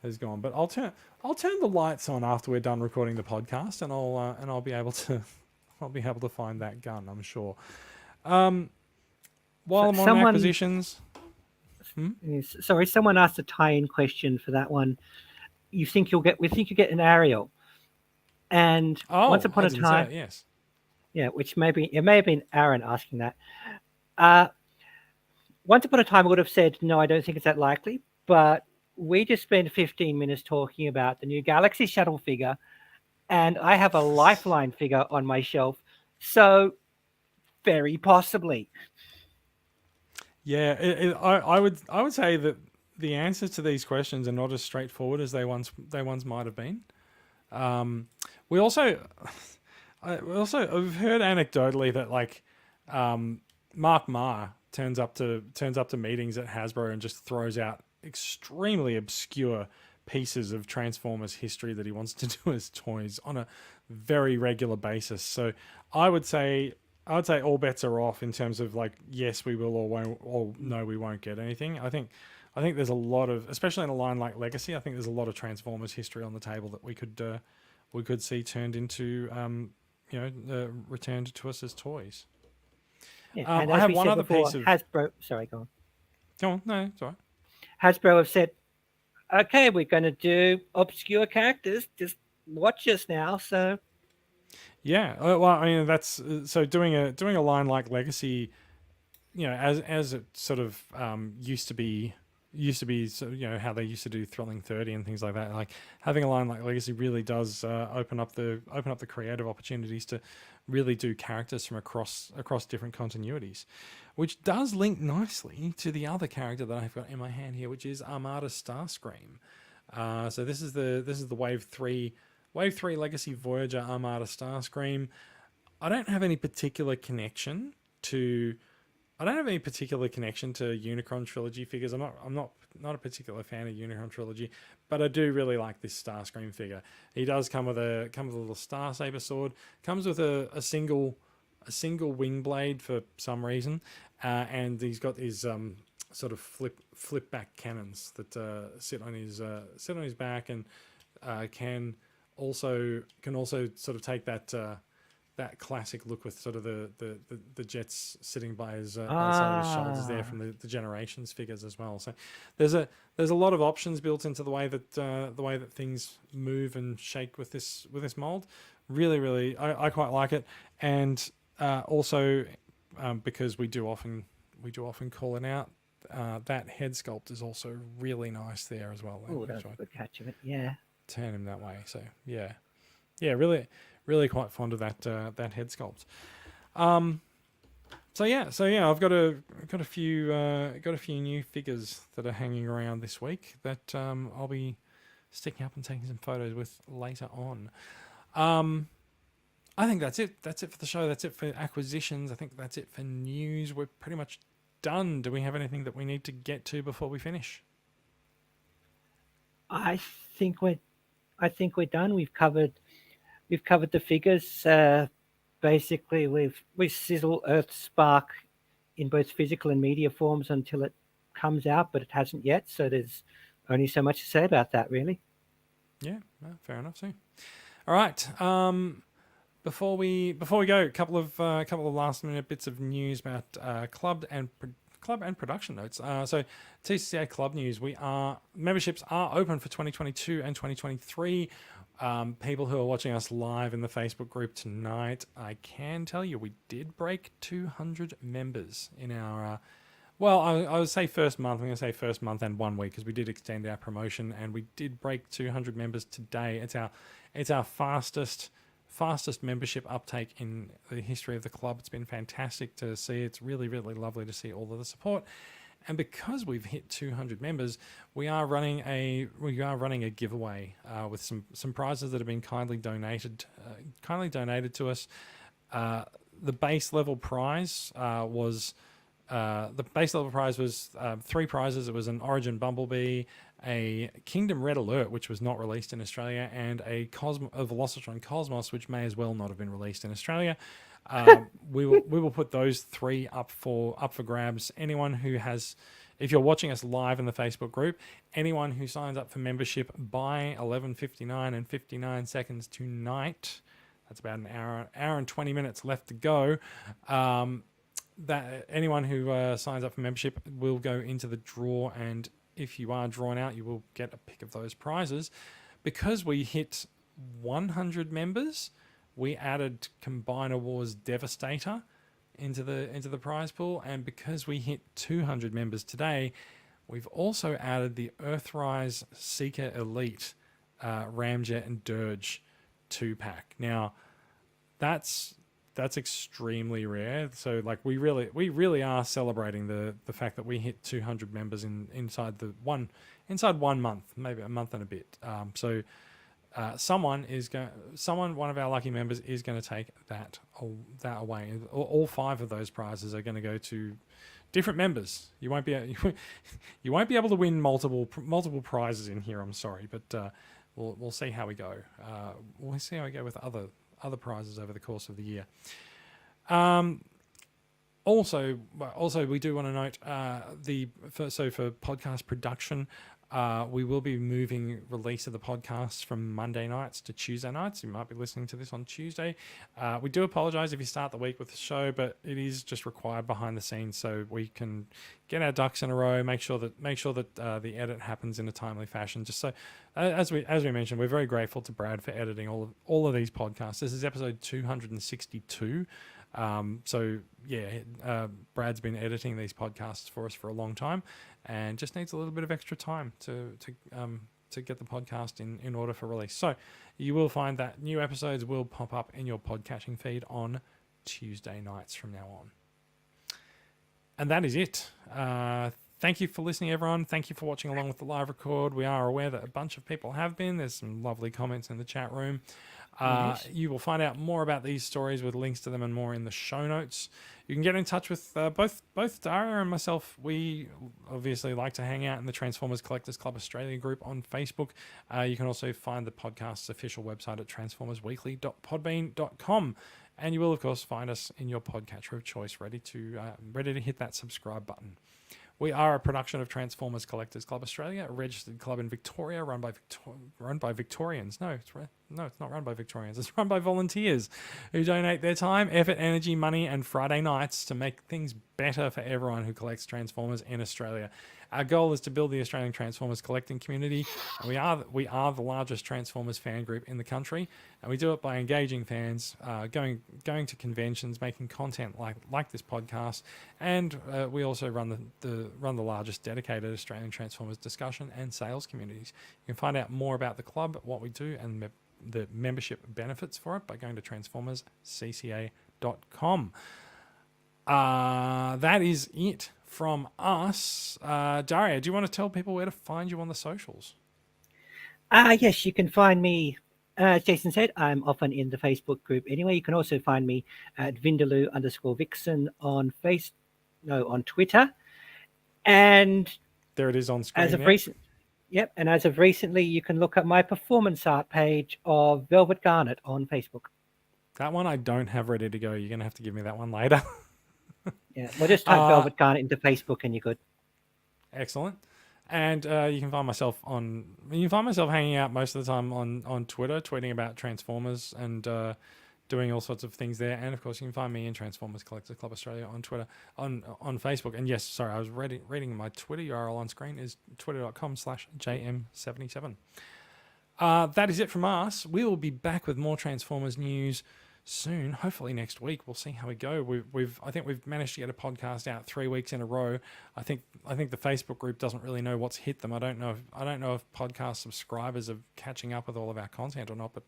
has gone, but I'll turn the lights on after we're done recording the podcast, and I'll be able to find that gun, I'm sure. While I'm on acquisitions, sorry, someone asked a tie-in question for that one. We think you get an Ariel, and once upon a time, yes, yeah, which it may have been Aaron asking that. Once upon a time, I would have said no, I don't think it's that likely, but we just spent 15 minutes talking about the new Galaxy Shuttle figure, and I have a Lifeline figure on my shelf, so very possibly. Yeah, I would say that the answers to these questions are not as straightforward as they once might have been. We've heard anecdotally that like Mark Ma turns up to meetings at Hasbro and just throws out extremely obscure pieces of Transformers history that he wants to do as toys on a very regular basis. So I would say all bets are off in terms of like, yes, we will or won't, or no, we won't get anything. I think there's a lot of, especially in a line like Legacy, I think there's a lot of Transformers history on the table that we could see turned into returned to us as toys. Yeah, and I have one other piece of Hasbro. Sorry, go on. Go on. No, it's all right. Hasbro have said, okay, we're going to do obscure characters. Just watch us now. So, yeah. Well, I mean, that's so doing a line like Legacy, as it sort of used to be, so, how they used to do Thrilling 30 and things like that. Like having a line like Legacy really does open up the creative opportunities to really do characters from across different continuities, which does link nicely to the other character that I've got in my hand here, which is Armada Starscream. So this is the Wave 3 Legacy Voyager Armada Starscream. I don't have any particular connection to Unicron Trilogy figures. I'm not a particular fan of Unicron Trilogy, but I do really like this Starscream figure. He does come with a little Star Saber sword. Comes with a single wing blade for some reason, and he's got his sort of flip back cannons that sit on his back, and can also sort of take that classic look with sort of the jets sitting by his side of his shoulders there from the Generations figures as well. So there's a lot of options built into the way that things move and shake with this mold. Really, I quite like it, and also because we do often call it out. That head sculpt is also really nice there as well. Oh, that's a good catch of it. Yeah. Turn him that way. So yeah, really quite fond of that head sculpt. So yeah, I've got a few new figures that are hanging around this week that I'll be sticking up and taking some photos with later on. I think that's it. That's it for the show. That's it for acquisitions. I think that's it for news. We're pretty much done. Do we have anything that we need to get to before we finish? I think we're done. We've covered the figures. Basically, we sizzle Earthspark in both physical and media forms until it comes out, but it hasn't yet. So there's only so much to say about that, really. Yeah, fair enough. So, all right. Before we go, a couple of last minute bits of news about club and production notes. So TCCA club news. Memberships are open for 2022 and 2023. People who are watching us live in the Facebook group tonight, I can tell you we did break 200 members in our. I would say first month. I'm going to say first month and 1 week because we did extend our promotion and we did break 200 members today. It's our fastest membership uptake in the history of the club. It's been fantastic to see. It's really, really lovely to see all of the support. And because we've hit 200 members, we are running a giveaway with some prizes that have been kindly donated to us. The base level prize was three prizes. It was an Origin Bumblebee, a Kingdom Red Alert, which was not released in Australia, and a Velocitron Cosmos, which may as well not have been released in Australia. We will put those three up for grabs. Anyone who has, if you're watching us live in the Facebook group, anyone who signs up for membership by 11:59 and 59 seconds tonight, that's about an hour and 20 minutes left to go. That anyone who signs up for membership will go into the draw, and if you are drawn out, you will get a pick of those prizes. Because we hit 100 members, we added Combiner Wars Devastator into the prize pool, and because we hit 200 members today, we've also added the Earthrise Seeker Elite Ramjet and Dirge 2-pack. Now, that's extremely rare. So like we really are celebrating the fact that we hit 200 members inside one month, maybe a month and a bit. One of our lucky members is going to take that away. All five of those prizes are going to go to different members. You won't be able to win multiple prizes in here. I'm sorry, but we'll see how we go. We'll see how we go with other prizes over the course of the year. Also, we do want to note for podcast production, we will be moving release of the podcast from Monday nights to Tuesday nights. You might be listening to this on Tuesday. We do apologize if you start the week with the show, but it is just required behind the scenes so we can get our ducks in a row, make sure that the edit happens in a timely fashion. Just so, as we mentioned, we're very grateful to Brad for editing all of these podcasts. This is episode 262. Brad's been editing these podcasts for us for a long time, and just needs a little bit of extra time to get the podcast in order for release. So you will find that new episodes will pop up in your podcatching feed on Tuesday nights from now on. And that is it. Thank you for listening, everyone. Thank you for watching along with the live record. We are aware that a bunch of people have been. There's some lovely comments in the chat room. Yes. You will find out more about these stories with links to them and more in the show notes. You can get in touch with both Daria and myself. We obviously like to hang out in the Transformers Collectors Club Australia group on Facebook. You can also find the podcast's official website at transformersweekly.podbean.com. And you will, of course, find us in your podcatcher of choice, ready to hit that subscribe button. We are a production of Transformers Collectors Club Australia, a registered club in Victoria run by Victorians. No, it's not run by Victorians. It's run by volunteers who donate their time, effort, energy, money, and Friday nights to make things better for everyone who collects Transformers in Australia. Our goal is to build the Australian Transformers collecting community. And we are the largest Transformers fan group in the country, and we do it by engaging fans, going to conventions, making content like this podcast, and we also run the largest dedicated Australian Transformers discussion and sales communities. You can find out more about the club, what we do, and the membership benefits for it by going to transformerscca.com. That is it from us. Daria, do you want to tell people where to find you on the socials? Yes, you can find me, as Jason said, I'm often in the Facebook group anyway. You can also find me at Vindaloo_Vixen on Twitter. And there it is on screen. As of recently, you can look at my performance art page of Velvet Garnet on Facebook. That one I don't have ready to go. You're going to have to give me that one later. Yeah, well, just type Velvet Garnet into Facebook and you're good. Excellent. And you can find myself hanging out most of the time on Twitter, tweeting about Transformers and doing all sorts of things there. And of course, you can find me in Transformers Collectors Club Australia on Twitter, on Facebook. And yes, sorry, I was reading my Twitter URL on screen is twitter.com/JM77. That is it from us. We will be back with more Transformers news soon, hopefully next week. We'll see how we go. I think we've managed to get a podcast out 3 weeks in a row. I think the Facebook group doesn't really know what's hit them. I don't know if podcast subscribers are catching up with all of our content or not, but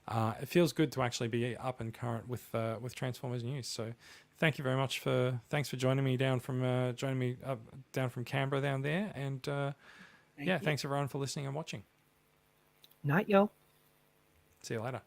it feels good to actually be up and current with Transformers news. So thank you very much thanks for joining me down from down from Canberra down there, and thanks everyone for listening and watching. Night, yo. See you later.